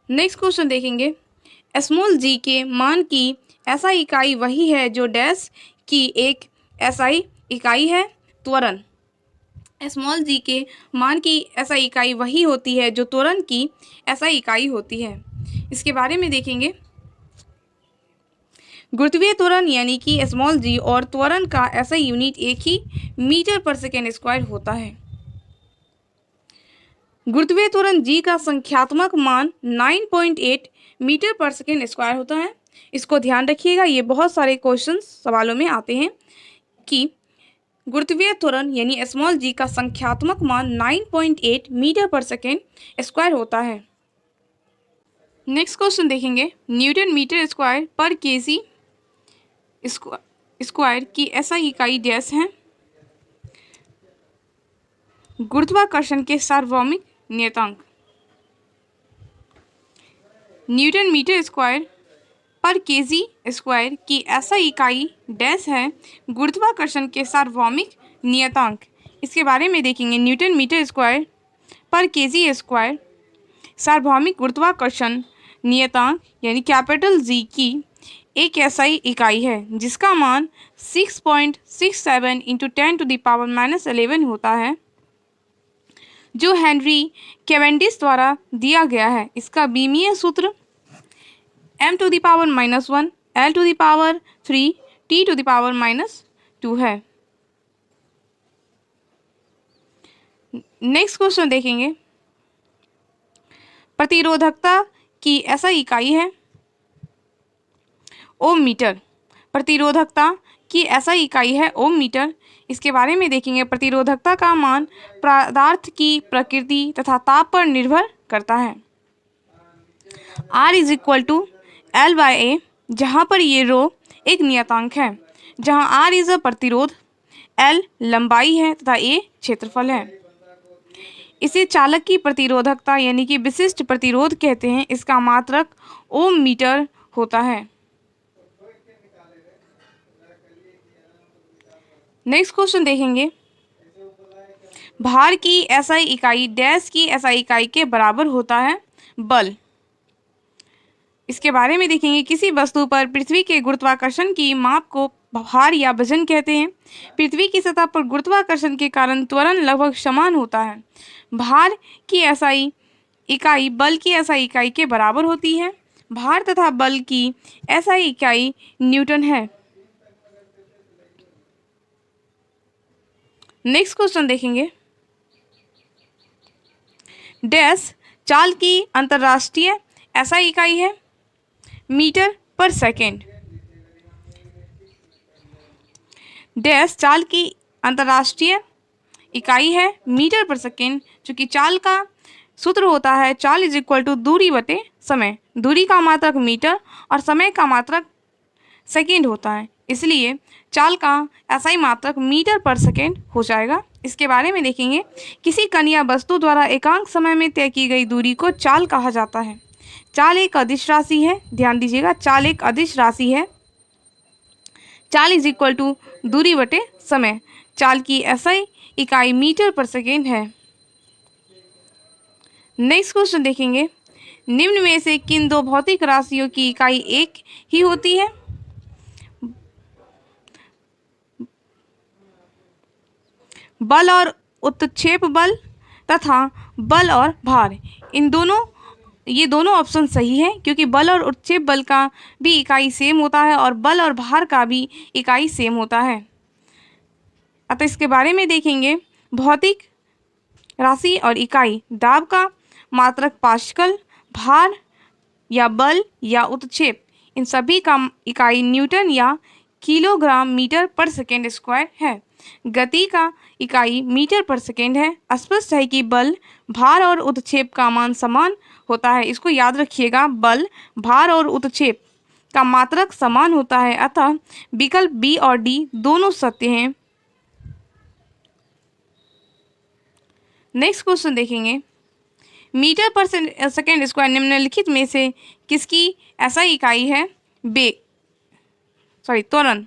नेक्स्ट क्वेश्चन देखेंगे, स्मॉल जी के मान की एसआई इकाई वही है जो डैश की एक एसआई इकाई है, त्वरण। स्मॉल जी के मान की एसआई इकाई वही होती है जो त्वरण की एसआई इकाई होती है। इसके बारे में देखेंगे, गुरुत्वीय त्वरण यानी कि स्मॉल जी और त्वरण का एसआई यूनिट एक ही मीटर पर सेकेंड स्क्वायर होता है। गुरुत्वीय त्वरण जी का संख्यात्मक मान 9.8 मीटर पर सेकेंड स्क्वायर होता है। इसको ध्यान रखिएगा, ये बहुत सारे क्वेश्चन सवालों में आते हैं कि गुरुत्वीय त्वरण यानी स्मॉल जी का संख्यात्मक मान 9.8 मीटर पर सेकेंड स्क्वायर होता है। नेक्स्ट क्वेश्चन देखेंगे, न्यूटन मीटर स्क्वायर पर केजी स्क्वायर की एसआई इकाई डैश है, गुरुत्वाकर्षण के सार्वभौमिक नियतांक। न्यूटन मीटर स्क्वायर पर केजी स्क्वायर की एसआई इकाई डैश है, गुरुत्वाकर्षण के सार्वभौमिक नियतांक। इसके बारे में देखेंगे, न्यूटन मीटर स्क्वायर पर केजी स्क्वायर सार्वभौमिक गुरुत्वाकर्षण नियतांक यानी कैपिटल जी की एक एसआई इकाई है, जिसका मान 6.67 × 10⁻⁻11 होता है, जो हेनरी कैवेंडिश द्वारा दिया गया है। इसका बीमीय सूत्र m⁻⁻1 l⁻3 t⁻⁻2 है। नेक्स्ट क्वेश्चन देखेंगे, प्रतिरोधकता की एसआई इकाई है, ओम मीटर। प्रतिरोधकता की एसआई इकाई है ओम मीटर। इसके बारे में देखेंगे, प्रतिरोधकता का मान पदार्थ की प्रकृति तथा ताप पर निर्भर करता है। R is equal to L/A, जहाँ पर ये रो एक नियतांक है, जहाँ R इज अ प्रतिरोध, L लंबाई है तथा A क्षेत्रफल है। इसे चालक की प्रतिरोधकता यानी कि विशिष्ट प्रतिरोध कहते हैं। इसका मात्रक ओम मीटर होता है। नेक्स्ट क्वेश्चन देखेंगे, भार की एसआई इकाई डैश की एसआई इकाई के बराबर होता है, बल। इसके बारे में देखेंगे, किसी वस्तु पर पृथ्वी के गुरुत्वाकर्षण की माप को भार या वजन कहते हैं। पृथ्वी की सतह पर गुरुत्वाकर्षण के कारण त्वरण लगभग समान होता है। भार की एसआई इकाई बल की एसआई इकाई के बराबर होती है। भार तथा बल की एसआई इकाई न्यूटन है। नेक्स्ट क्वेश्चन देखेंगे, डैश चाल की अंतर्राष्ट्रीय एसआई इकाई है, मीटर पर सेकेंड। डैश चाल की अंतर्राष्ट्रीय इकाई है, मीटर पर सेकेंड। चूंकि चाल का सूत्र होता है चाल इज इक्वल टू दूरी बटे समय। दूरी का मात्रक मीटर और समय का मात्रक सेकेंड होता है, इसलिए चाल का एसआई मात्रक मीटर पर सेकेंड हो जाएगा। इसके बारे में देखेंगे, किसी कण या वस्तु द्वारा एकांक समय में तय की गई दूरी को चाल कहा जाता है। चाल एक अदिश राशि है, ध्यान दीजिएगा, चाल एक अदिश राशि है। चाल इज इक्वल टू दूरी बटे समय। चाल की एसआई इकाई मीटर पर सेकेंड है। नेक्स्ट क्वेश्चन देखेंगे, निम्न में से किन दो भौतिक राशियों की इकाई एक ही होती है? बल और उत्क्षेप बल तथा बल और भार। ये दोनों ऑप्शन सही है, क्योंकि बल और उत्क्षेप बल का भी इकाई सेम होता है और बल और भार का भी इकाई सेम होता है। अतः इसके बारे में देखेंगे, भौतिक राशि और इकाई दाब का मात्रक पास्कल, भार या बल या उत्क्षेप इन सभी का इकाई न्यूटन या किलोग्राम मीटर पर सेकेंड स्क्वायर है। गति का इकाई मीटर पर सेकेंड है। स्पष्ट है कि बल, भार और उत्क्षेप का मान समान होता है। इसको याद रखिएगा, बल, भार और उत्क्षेप का मात्रक समान होता है, अतः विकल्प बी और डी दोनों सत्य हैं। नेक्स्ट क्वेश्चन देखेंगे, मीटर पर सेकेंड स्क्वायर निम्नलिखित में से किसकी एसआई इकाई है? त्वरण।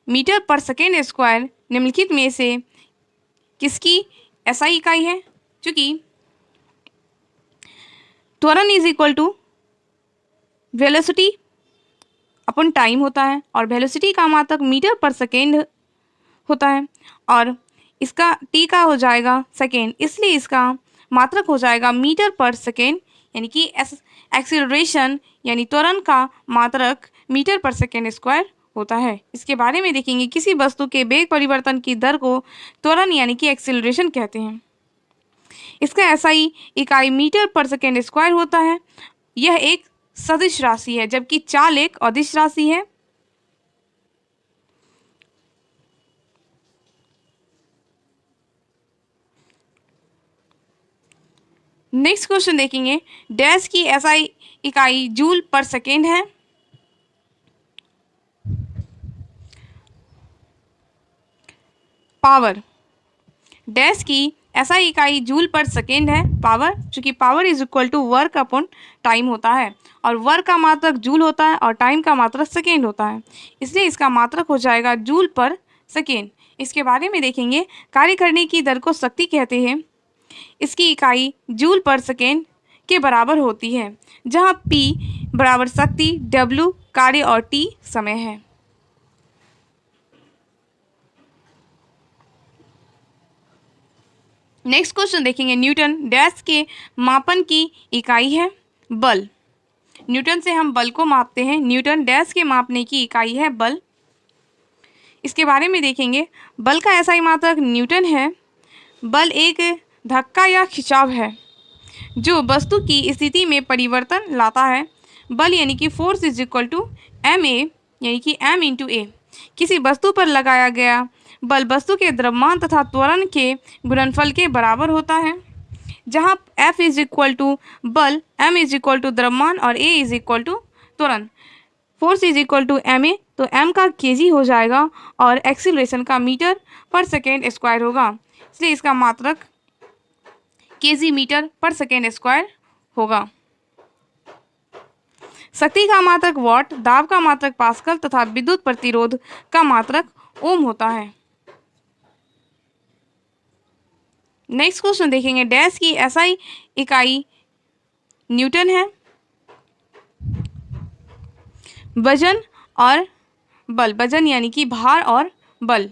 मीटर पर सेकेंड स्क्वायर निम्नलिखित में से किसकी एसआई इकाई है? चूंकि त्वरण is equal to velocity upon time होता है और वेलोसिटी का मात्रक मीटर पर सेकेंड होता है और इसका टी का हो जाएगा सेकेंड, इसलिए इसका मात्रक हो जाएगा मीटर पर सेकेंड, यानी कि एक्सीलरेशन यानी त्वरण का मात्रक मीटर पर सेकेंड स्क्वायर होता है। इसके बारे में देखेंगे, किसी वस्तु के वेग परिवर्तन की दर को त्वरण यानी कि एक्सीलरेशन कहते हैं। इसका एसआई इकाई मीटर पर सेकेंड स्क्वायर होता है। यह एक सदिश राशि है, जबकि चाल एक अदिश राशि है। नेक्स्ट क्वेश्चन देखेंगे, डैश की एसआई इकाई जूल पर सेकेंड है। पावर, डैश की एसआई इकाई जूल पर सेकेंड है। पावर, चूंकि power is equal to work upon time होता है और वर्क का मात्रक जूल होता है और टाइम का मात्रक सेकेंड होता है, इसलिए इसका मात्रक हो जाएगा जूल पर सेकेंड। इसके बारे में देखेंगे, कार्य करने की दर को शक्ति कहते हैं। इसकी इकाई जूल पर सेकेंड के बराबर होती है, जहां P बराबर शक्ति, W कार्य और T समय है। नेक्स्ट क्वेश्चन देखेंगे, न्यूटन डैश के मापन की इकाई है। बल, न्यूटन से हम बल को मापते हैं। न्यूटन डैश के मापने की इकाई है बल। इसके बारे में देखेंगे, बल का एसआई मात्रक न्यूटन है। बल एक धक्का या खिंचाव है जो वस्तु की स्थिति में परिवर्तन लाता है। बल यानी कि force is equal to M A, यानी कि एम इंटू ए। किसी वस्तु पर लगाया गया बल वस्तु के द्रव्यमान तथा त्वरण के गुणनफल के बराबर होता है, जहां F इज इक्वल टू बल, M इज इक्वल टू द्रव्यमान और A इज इक्वल टू त्वरण। Force is equal to ma, तो m का kg हो जाएगा और एक्सीलरेशन का मीटर पर सेकेंड स्क्वायर होगा, इसलिए इसका मात्रक kg मीटर पर सेकेंड स्क्वायर होगा। शक्ति का मात्रक वॉट, दाब का मात्रक पास्कल तथा विद्युत प्रतिरोध का मात्रक ओम होता है। नेक्स्ट क्वेश्चन देखेंगे, डैश की एसआई इकाई न्यूटन है। वजन और बल, वजन यानी कि भार और बल।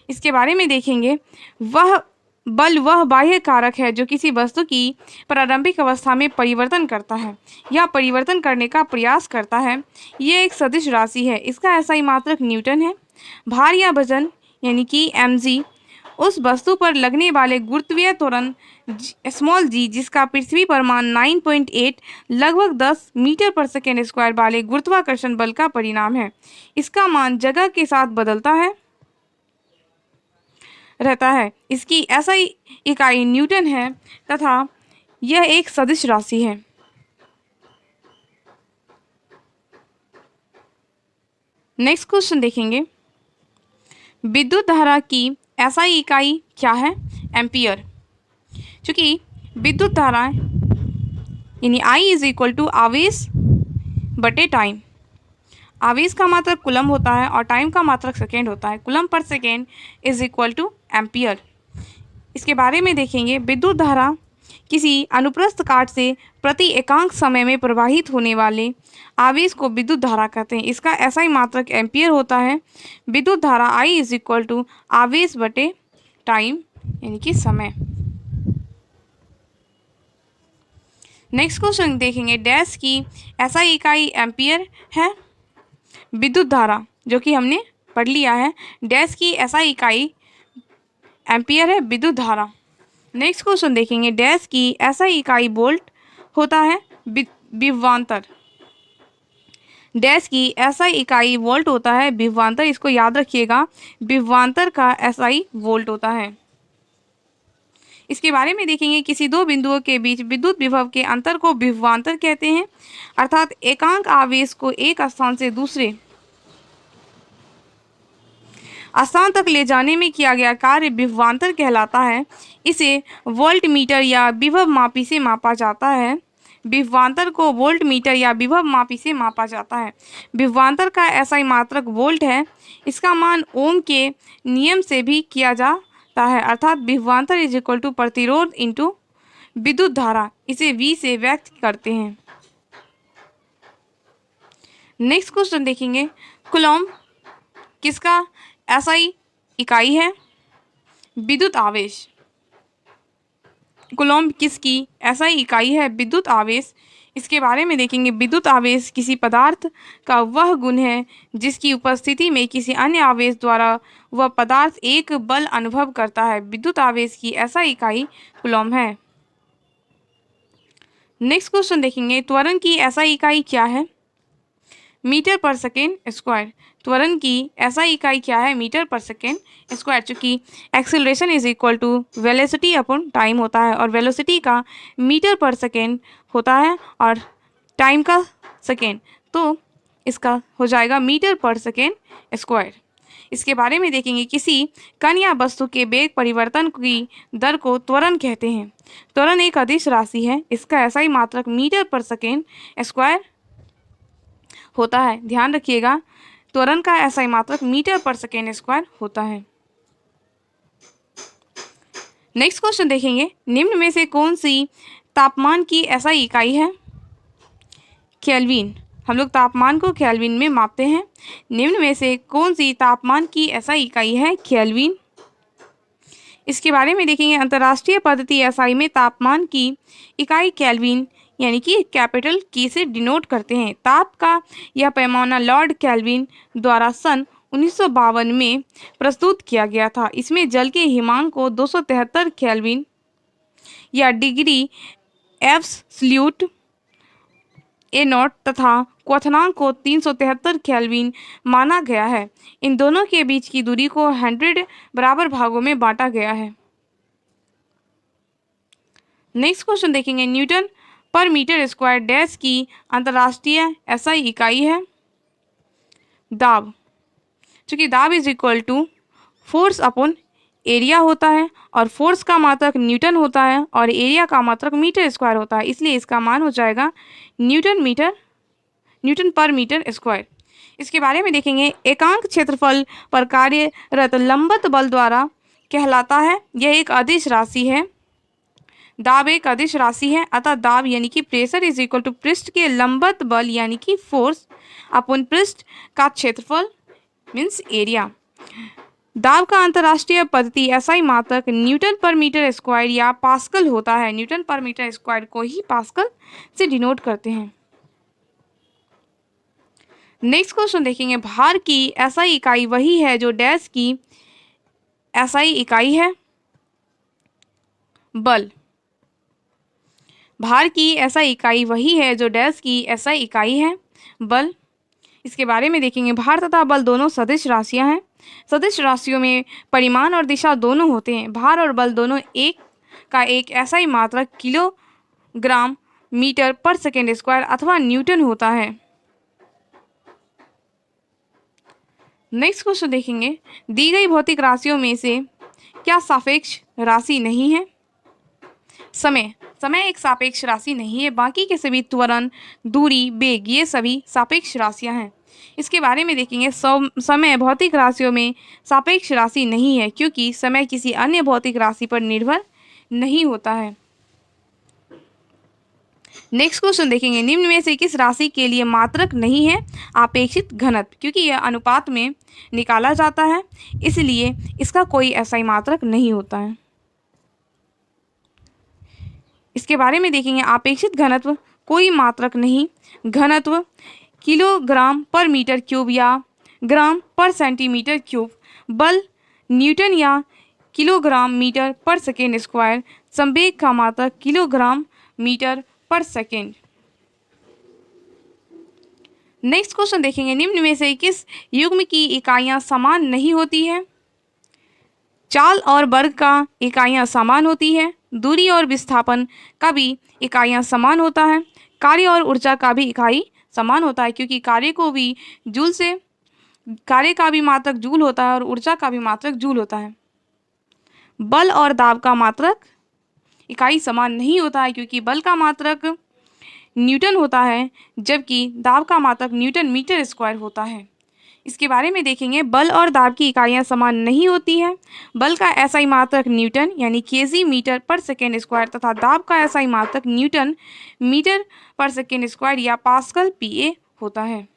इसके बारे में देखेंगे, वह बल वह बाह्य कारक है जो किसी वस्तु की प्रारंभिक अवस्था में परिवर्तन करता है या परिवर्तन करने का प्रयास करता है। यह एक सदिश राशि है। इसका एसआई मात्रक न्यूटन है। भार या वजन यानी कि mg उस वस्तु पर लगने वाले गुरुत्वीय त्वरण स्मॉल g जिसका पृथ्वी पर मान 9.8 लगभग 10 मीटर पर सेकेंड स्क्वायर वाले गुरुत्वाकर्षण बल का परिणाम है। इसका मान जगह के साथ बदलता रहता है। इसकी एसआई इकाई न्यूटन है तथा यह एक सदिश राशि है। नेक्स्ट क्वेश्चन देखेंगे, विद्युत धारा की एसआई इकाई क्या है? एम्पियर। चूंकि विद्युत धारा यानी I इज इक्वल टू आवेश बटे टाइम। आवेश का मात्रक कूलम होता है और टाइम का मात्रक सेकेंड होता है। Coulomb per second is equal two ampere. इसके बारे में देखेंगे, विद्युत धारा किसी अनुप्रस्थ काट से प्रति एकांक समय में प्रवाहित होने वाले आवेश को विद्युत धारा कहते हैं। इसका एसआई मात्रक एम्पियर होता है। विद्युत धारा I इज इक्वल टू आवेश बटे टाइम यानी कि समय। नेक्स्ट क्वेश्चन देखेंगे, डैश की एसआई इकाई एम्पियर है। विद्युत धारा जो कि हमने पढ़ लिया है, डैश की एसआई इकाई एम्पियर है विद्युत धारा। नेक्स्ट क्वेश्चन देखेंगे, डैश की एसआई इकाई वोल्ट होता है विभवांतर। डैश की एसआई इकाई वोल्ट होता है। विभवांतर, इसको याद रखिएगा, विभवांतर का एसआई वोल्ट होता है। इसके बारे में देखेंगे, किसी दो बिंदुओं के बीच विद्युत विभव के अंतर को विभवांतर कहते हैं, अर्थात एकांक आवेश को एक स्थान से दूसरे स्थान तक ले जाने में किया गया कार्य विभवांतर कहलाता है। इसे वोल्ट मीटर या विभव मापी से मापा जाता है। विभवांतर को वोल्ट मीटर या विभव मापी से मापा जाता है। विभवांतर का एसआई मात्रक वोल्ट है। इसका मान ओम के नियम से भी किया जाता है, अर्थात विभवांतर इज इक्वल टू प्रतिरोध इंटू विद्युत धारा, इसे V से व्यक्त करते हैं। नेक्स्ट क्वेश्चन देखेंगे, कूलॉम किसका एसआई इकाई है? विद्युत आवेश। कूलॉम किसकी एसआई इकाई है? विद्युत आवेश। इसके बारे में देखेंगे, विद्युत आवेश किसी पदार्थ का वह गुण है जिसकी उपस्थिति में किसी अन्य आवेश द्वारा वह पदार्थ एक बल अनुभव करता है। विद्युत आवेश की एसआई इकाई कूलॉम है। नेक्स्ट क्वेश्चन देखेंगे, त्वरण की एसआई इकाई क्या है? मीटर पर सेकेंड स्क्वायर। त्वरण की एसआई इकाई क्या है? मीटर पर सेकेंड स्क्वायर। चूंकि acceleration is equal to velocity upon time होता है और वेलोसिटी का मीटर पर सेकेंड होता है और टाइम का सेकेंड, तो इसका हो जाएगा मीटर पर सेकेंड स्क्वायर। इसके बारे में देखेंगे, किसी कण या वस्तु के वेग परिवर्तन की दर को त्वरण कहते हैं। त्वरण एक अदिश राशि है। इसका एसआई मात्रक मीटर पर सेकेंड स्क्वायर होता है। ध्यान रखिएगा, त्वरण का एसआई मात्रक मीटर पर सेकेंड स्क्वायर होता है। नेक्स्ट क्वेश्चन देखेंगे, निम्न में से कौन सी तापमान की एसआई इकाई है? केल्विन। हम लोग तापमान को केल्विन में मापते हैं। निम्न में से कौन सी तापमान की एसआई इकाई है? केल्विन। इसके बारे में देखेंगे, अंतर्राष्ट्रीय पद्धति एसआई में तापमान की इकाई केल्विन यानी कि कैपिटल की से डिनोट करते हैं। ताप का यह पैमाना लॉर्ड केल्विन द्वारा सन 1952 में प्रस्तुत किया गया था। इसमें जल के हिमांक को 273 केल्विन या डिग्री एब्सोल्यूट A0 तथा क्वथनांक को 373 केल्विन माना गया है। इन दोनों के बीच की दूरी को 100 बराबर भागों में बांटा गया है। नेक्स्ट क्वेश्चन देखेंगे, न्यूटन पर मीटर स्क्वायर डैश की अंतर्राष्ट्रीय एसआई इकाई है? दाब। चूंकि दाब is equal to force upon area होता है और फोर्स का मात्रक न्यूटन होता है और एरिया का मात्रक मीटर स्क्वायर होता है, इसलिए इसका मान हो जाएगा न्यूटन पर मीटर स्क्वायर। इसके बारे में देखेंगे, एकांक क्षेत्रफल पर कार्यरत लंबवत बल द्वारा कहलाता है। यह एक अदिश राशि है। दाब एक अदिश राशि है, अतः दाब यानी कि प्रेशर इज इक्वल टू पृष्ठ के लंबवत बल यानी कि फोर्स अपॉन पृष्ठ का क्षेत्रफल मीन्स एरिया। दाब का अंतर्राष्ट्रीय पद्धति एसआई मात्रक न्यूटन पर मीटर स्क्वायर या पास्कल होता है। न्यूटन पर मीटर स्क्वायर को ही पास्कल से डिनोट करते हैं। नेक्स्ट क्वेश्चन देखेंगे, भार की एसआई इकाई वही है जो डैश की एसआई इकाई है? बल। भार की एसआई इकाई वही है जो डैश की एसआई इकाई है? बल। इसके बारे में देखेंगे, भार तथा बल दोनों सदिश राशियां हैं। सदिश राशियों में परिमाण और दिशा दोनों होते हैं। भार और बल दोनों एक एसआई मात्रक किलोग्राम मीटर पर सेकेंड स्क्वायर अथवा न्यूटन होता है। नेक्स्ट क्वेश्चन देखेंगे, दी गई भौतिक राशियों में से क्या सापेक्ष राशि नहीं है? समय एक सापेक्ष राशि नहीं है। बाकी के सभी त्वरण, दूरी, वेग ये सभी सापेक्ष राशियां हैं। इसके बारे में देखेंगे, समय भौतिक राशियों में सापेक्ष राशि नहीं है क्योंकि समय किसी अन्य भौतिक राशि पर निर्भर नहीं होता है। नेक्स्ट क्वेश्चन देखेंगे, निम्न में से किस राशि के लिए मात्रक नहीं है? आपेक्षित घनत्व। क्योंकि यह अनुपात में निकाला जाता है इसलिए इसका कोई एसआई मात्रक नहीं होता है। इसके बारे में देखेंगे, आपेक्षित घनत्व कोई मात्रक नहीं। घनत्व किलोग्राम पर मीटर क्यूब या ग्राम पर सेंटीमीटर क्यूब। बल न्यूटन या किलोग्राम मीटर पर सेकेंड स्क्वायर। संवेग का मात्रक किलोग्राम मीटर पर सेकेंड। नेक्स्ट क्वेश्चन देखेंगे, निम्न में से किस युग्म की इकाइयां समान नहीं होती है? चाल और वर्ग का इकाइयां समान होती है, दूरी और विस्थापन का भी इकाइयां समान होता है, कार्य और ऊर्जा का भी इकाई समान होता है, क्योंकि कार्य को भी जूल से, कार्य का भी मात्रक जूल होता है और ऊर्जा का भी मात्रक जूल होता है। बल और दाब का मात्रक इकाई समान नहीं होता है, क्योंकि बल का मात्रक न्यूटन होता है जबकि दाब का मात्रक न्यूटन मीटर स्क्वायर होता है। इसके बारे में देखेंगे, बल और दाब की इकाइयां समान नहीं होती है। बल का एसआई मात्रक न्यूटन यानी केजी मीटर पर सेकेंड स्क्वायर तथा दाब का एसआई मात्रक न्यूटन मीटर पर सेकेंड स्क्वायर या पास्कल पीए होता है।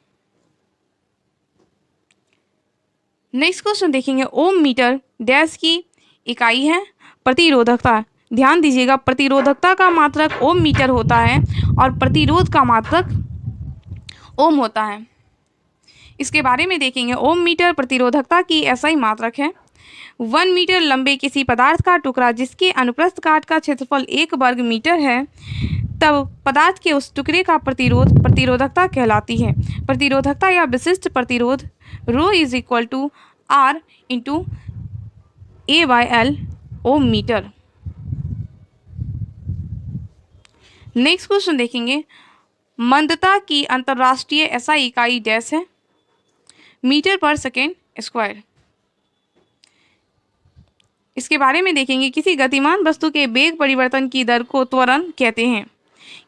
नेक्स्ट क्वेश्चन देखेंगे, ओम मीटर डैश की इकाई है प्रतिरोधकता। ध्यान दीजिएगा, प्रतिरोधकता का मात्रक ओम मीटर होता है और प्रतिरोध का मात्रक ओम होता है। इसके बारे में देखेंगे, ओम मीटर प्रतिरोधकता की एसआई मात्रक है। 1 मीटर लंबे किसी पदार्थ का टुकड़ा जिसके अनुप्रस्थ काट का क्षेत्रफल 1 वर्ग मीटर है, तब पदार्थ के उस टुकड़े का प्रतिरोध प्रतिरोधकता कहलाती है। प्रतिरोधकता या विशिष्ट प्रतिरोध rho is equal to R into A by L ohm metre. Next question देखेंगे, मंदता की अंतर्राष्ट्रीय एसआई इकाई डैश है मीटर पर सेकेंड स्क्वायर। इसके बारे में देखेंगे, किसी गतिमान वस्तु के वेग परिवर्तन की दर को त्वरण कहते हैं।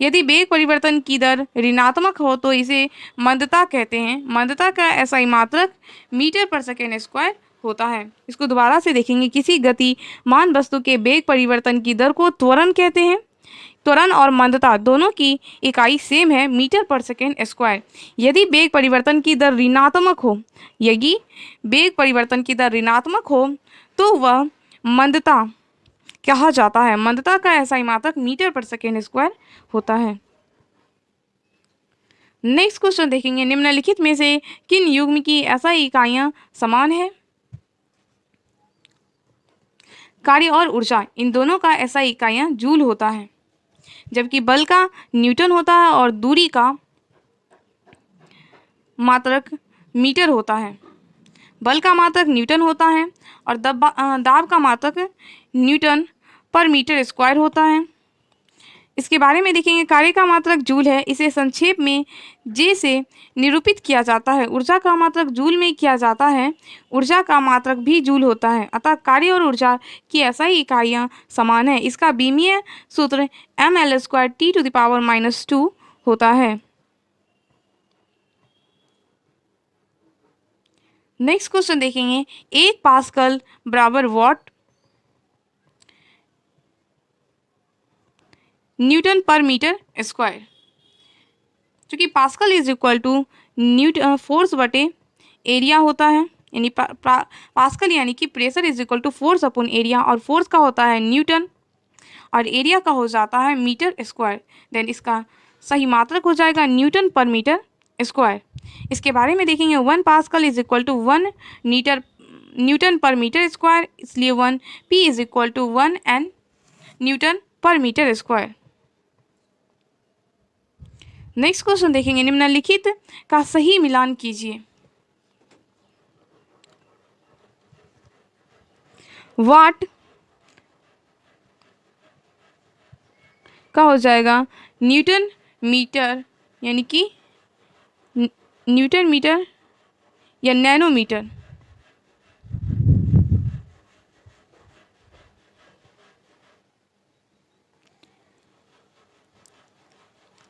यदि वेग परिवर्तन की दर ऋणात्मक हो तो इसे मंदता कहते हैं। मंदता का एसआई मात्रक मीटर पर सेकेंड स्क्वायर होता है। इसको दोबारा से देखेंगे, किसी गतिमान वस्तु के वेग परिवर्तन की दर को त्वरण कहते हैं। त्वरण और मंदता दोनों की इकाई सेम है, मीटर पर सेकेंड स्क्वायर। यदि वेग परिवर्तन की दर ऋणात्मक हो, यदि वेग परिवर्तन की दर ऋणात्मक हो तो वह मंदता कहा जाता है। मंदता का एसआई मात्रक मीटर पर सेकेंड स्क्वायर होता है। नेक्स्ट क्वेश्चन देखेंगे, निम्नलिखित में से किन युग्म की एसआई इकाइयां समान है? कार्य और ऊर्जा, इन दोनों का एसआई इकाइयां जूल होता है, जबकि बल का न्यूटन होता है और दूरी का मात्रक मीटर होता है। बल का मात्रक न्यूटन होता है और दाब का मात्रक न्यूटन पर मीटर स्क्वायर होता है। इसके बारे में देखेंगे, कार्य का मात्रक जूल है, इसे संक्षेप में जे से निरूपित किया जाता है। ऊर्जा का मात्रक जूल में किया जाता है, ऊर्जा का मात्रक भी जूल होता है। अतः कार्य और ऊर्जा की एसआई इकाइयां समान है। इसका बीमीय सूत्र ml² T⁻⁻² होता है। नेक्स्ट क्वेश्चन देखेंगे, 1 पास्कल बराबर वॉट न्यूटन पर मीटर स्क्वायर। क्योंकि pascal is equal to newton force बटे एरिया होता है, यानी पास्कल यानी कि pressure is equal to force upon area, और फोर्स का होता है न्यूटन और एरिया का हो जाता है मीटर स्क्वायर। देन इसका सही मात्रक हो जाएगा न्यूटन पर मीटर स्क्वायर। इसके बारे में देखेंगे, 1 pascal is equal to 1 newton पर मीटर स्क्वायर, इसलिए 1 P is equal to 1 N newton पर मीटर स्क्वायर। नेक्स्ट क्वेश्चन देखेंगे, निम्नलिखित का सही मिलान कीजिए। वाट का हो जाएगा न्यूटन मीटर, यानी कि न्यूटन मीटर या नैनोमीटर।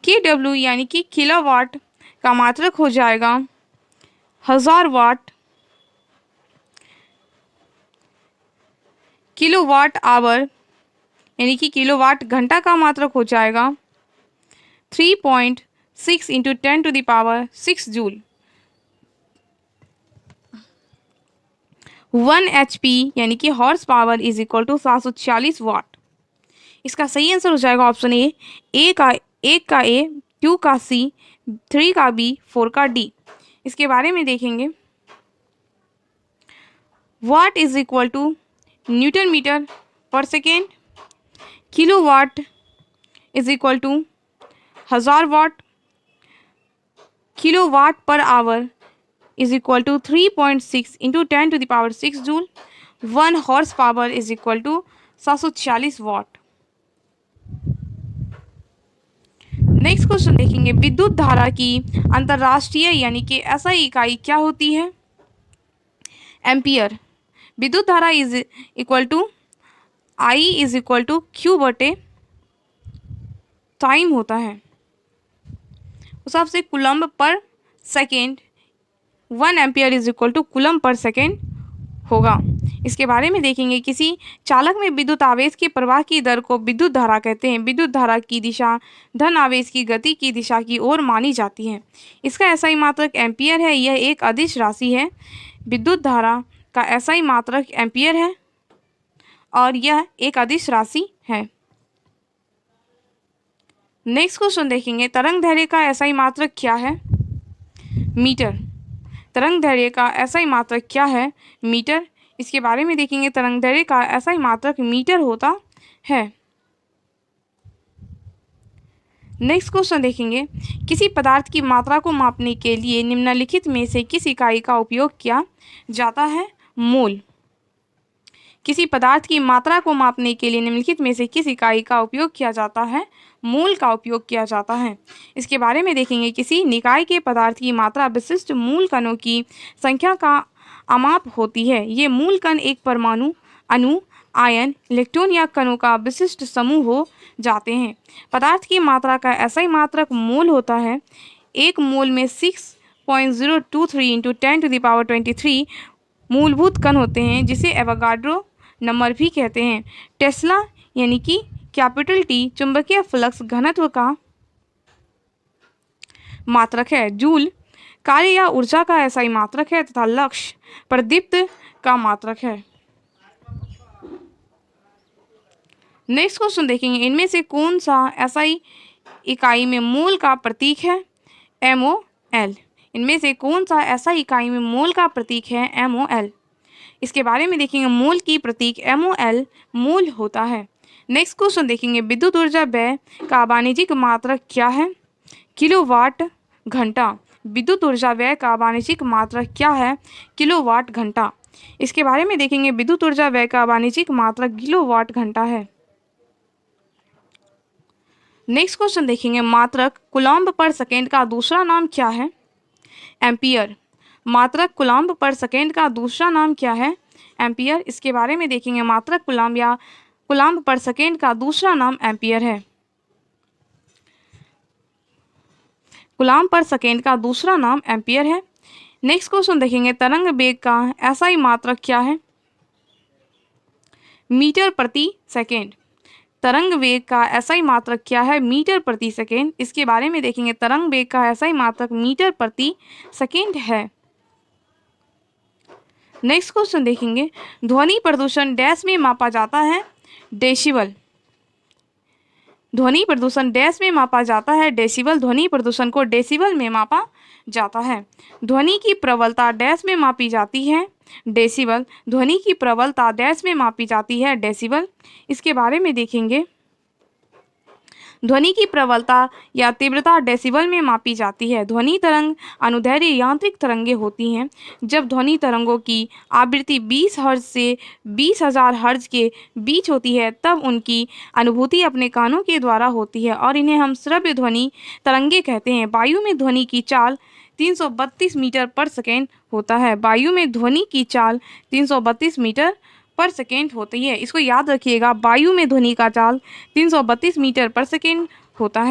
KW यानी कि किलोवाट का मात्रक हो जाएगा 1000 वाट। किलोवाट आवर यानी कि किलोवाट घंटा का मात्रक हो जाएगा 3.6 इंटू 10⁻6 जूल। 1 HP यानी कि horse power is equal to 740 watt. इसका सही आंसर हो जाएगा ऑप्शन ए, एक का ए, 2 का सी, 3 का बी, 4 का डी। इसके बारे में देखेंगे, watt is equal to newton metre पर second, kilowatt is equal to 1000 watt, kilowatt per hour is equal to 3.6 into 10⁶ joule. 1 horse power is equal to 746 watt. Next question देखेंगे, विद्युत धारा की अंतरराष्ट्रीय यानी कि एसआई इकाई क्या होती है? एम्पियर। विद्युत धारा is equal to I is equal to Q बटे टाइम होता है। उस हिसाब से कूलम्ब पर second 1 ampere is equal to coulomb पर सेकेंड होगा। इसके बारे में देखेंगे, किसी चालक में विद्युत आवेश के प्रवाह की दर को विद्युत धारा कहते हैं। विद्युत धारा की दिशा धन आवेश की गति की दिशा की ओर मानी जाती है। इसका एसआई मात्रक एम्पियर है। यह एक अदिश राशि है। विद्युत धारा का एसआई मात्रक एम्पियर है और यह एक अदिश राशि है। नेक्स्ट क्वेश्चन देखेंगे, तरंग दैर्घ्य का एसआई मात्रक क्या है? मीटर। तरंग दैर्घ्य का एसआई मात्रक क्या है? मीटर। इसके बारे में देखेंगे, तरंग दैर्घ्य का एसआई मात्रक मीटर होता है। नेक्स्ट क्वेश्चन देखेंगे, किसी पदार्थ की मात्रा को मापने के लिए निम्नलिखित में से किस इकाई का उपयोग किया जाता है? मोल। किसी पदार्थ की मात्रा को मापने के लिए निम्नलिखित में से किस इकाई का उपयोग किया जाता है? मोल का उपयोग किया जाता है। इसके बारे में देखेंगे, किसी निकाय के पदार्थ की मात्रा विशिष्ट मूल कणों की संख्या का अमाप होती है। ये मूल कण एक परमाणु, अणु, आयन, इलेक्ट्रॉन या कणों का विशिष्ट समूह हो जाते हैं। पदार्थ की मात्रा का एसआई मात्रक मोल होता है। एक मोल में 6.023 इंटू 10⁻23 मूलभूत कण होते हैं, जिसे एवोगाड्रो नंबर भी कहते हैं। टेस्ला यानी कि कैपिटल टी चुंबकीय फ्लक्स घनत्व का मात्रक है। जूल कार्य या ऊर्जा का एसआई मात्रक है तथा लक्ष्य प्रदीप्त का मात्रक है। नेक्स्ट क्वेश्चन देखेंगे, इनमें से कौन सा एसआई इकाई में मोल का प्रतीक है? MOL। इनमें से कौन सा एसआई इकाई में मोल का प्रतीक है? MOL। इसके बारे में देखेंगे, मोल की प्रतीक MOL मोल होता है। नेक्स्ट क्वेश्चन देखेंगे, विद्युत ऊर्जा व्यय का वाणिज्यिक मात्रक क्या है? किलोवाट घंटा। विद्युत ऊर्जा व्यय का वाणिज्यिक मात्रक क्या है? किलोवाट घंटा। इसके बारे में देखेंगे, विद्युत ऊर्जा व्यय का वाणिज्यिक मात्रक किलोवाट घंटा है। नेक्स्ट क्वेश्चन देखेंगे, मात्रक कूलम्ब पर सेकेंड का दूसरा नाम क्या है? एम्पियर। मात्रक कूलम्ब पर सेकेंड का दूसरा नाम क्या है? एम्पियर। इसके बारे में देखेंगे, मात्रक कूलम्ब या कूलम्ब पर सेकेंड का दूसरा नाम एम्पियर है। कूलम्ब पर सेकेंड का दूसरा नाम एम्पियर है। नेक्स्ट क्वेश्चन देखेंगे, तरंग वेग का एसआई मात्रक क्या है? मीटर प्रति सेकेंड। तरंग वेग का एसआई मात्रक क्या है? मीटर प्रति सेकेंड। इसके बारे में देखेंगे, तरंग वेग का एसआई मात्रक मीटर प्रति सेकेंड है। नेक्स्ट क्वेश्चन देखेंगे, ध्वनि प्रदूषण डैश में मापा जाता है? डेसिबल। ध्वनि प्रदूषण डैश में मापा जाता है? डेसिबल। ध्वनि प्रदूषण को डेसिबल में मापा जाता है। ध्वनि की प्रबलता डैश में मापी जाती है? डेसिबल। ध्वनि की प्रबलता डैश में मापी जाती है? डेसिबल। इसके बारे में देखेंगे, ध्वनि की प्रबलता या तीव्रता डेसिबल में मापी जाती है। ध्वनि तरंग अनुदैर्घ्य यांत्रिक तरंगें होती हैं। जब ध्वनि तरंगों की आवृत्ति 20 हर्ट्ज से 20,000 हर्ट्ज के बीच होती है, तब उनकी अनुभूति अपने कानों के द्वारा होती है और इन्हें हम श्रव्य ध्वनि तरंगें कहते हैं। वायु में ध्वनि की चाल 332 मीटर पर सेकेंड होता है। वायु में ध्वनि की चाल 332 मीटर पर सेकेंड होती है। इसको याद रखिएगा, वायु में ध्वनि का चाल 332 मीटर पर सेकेंड होता है।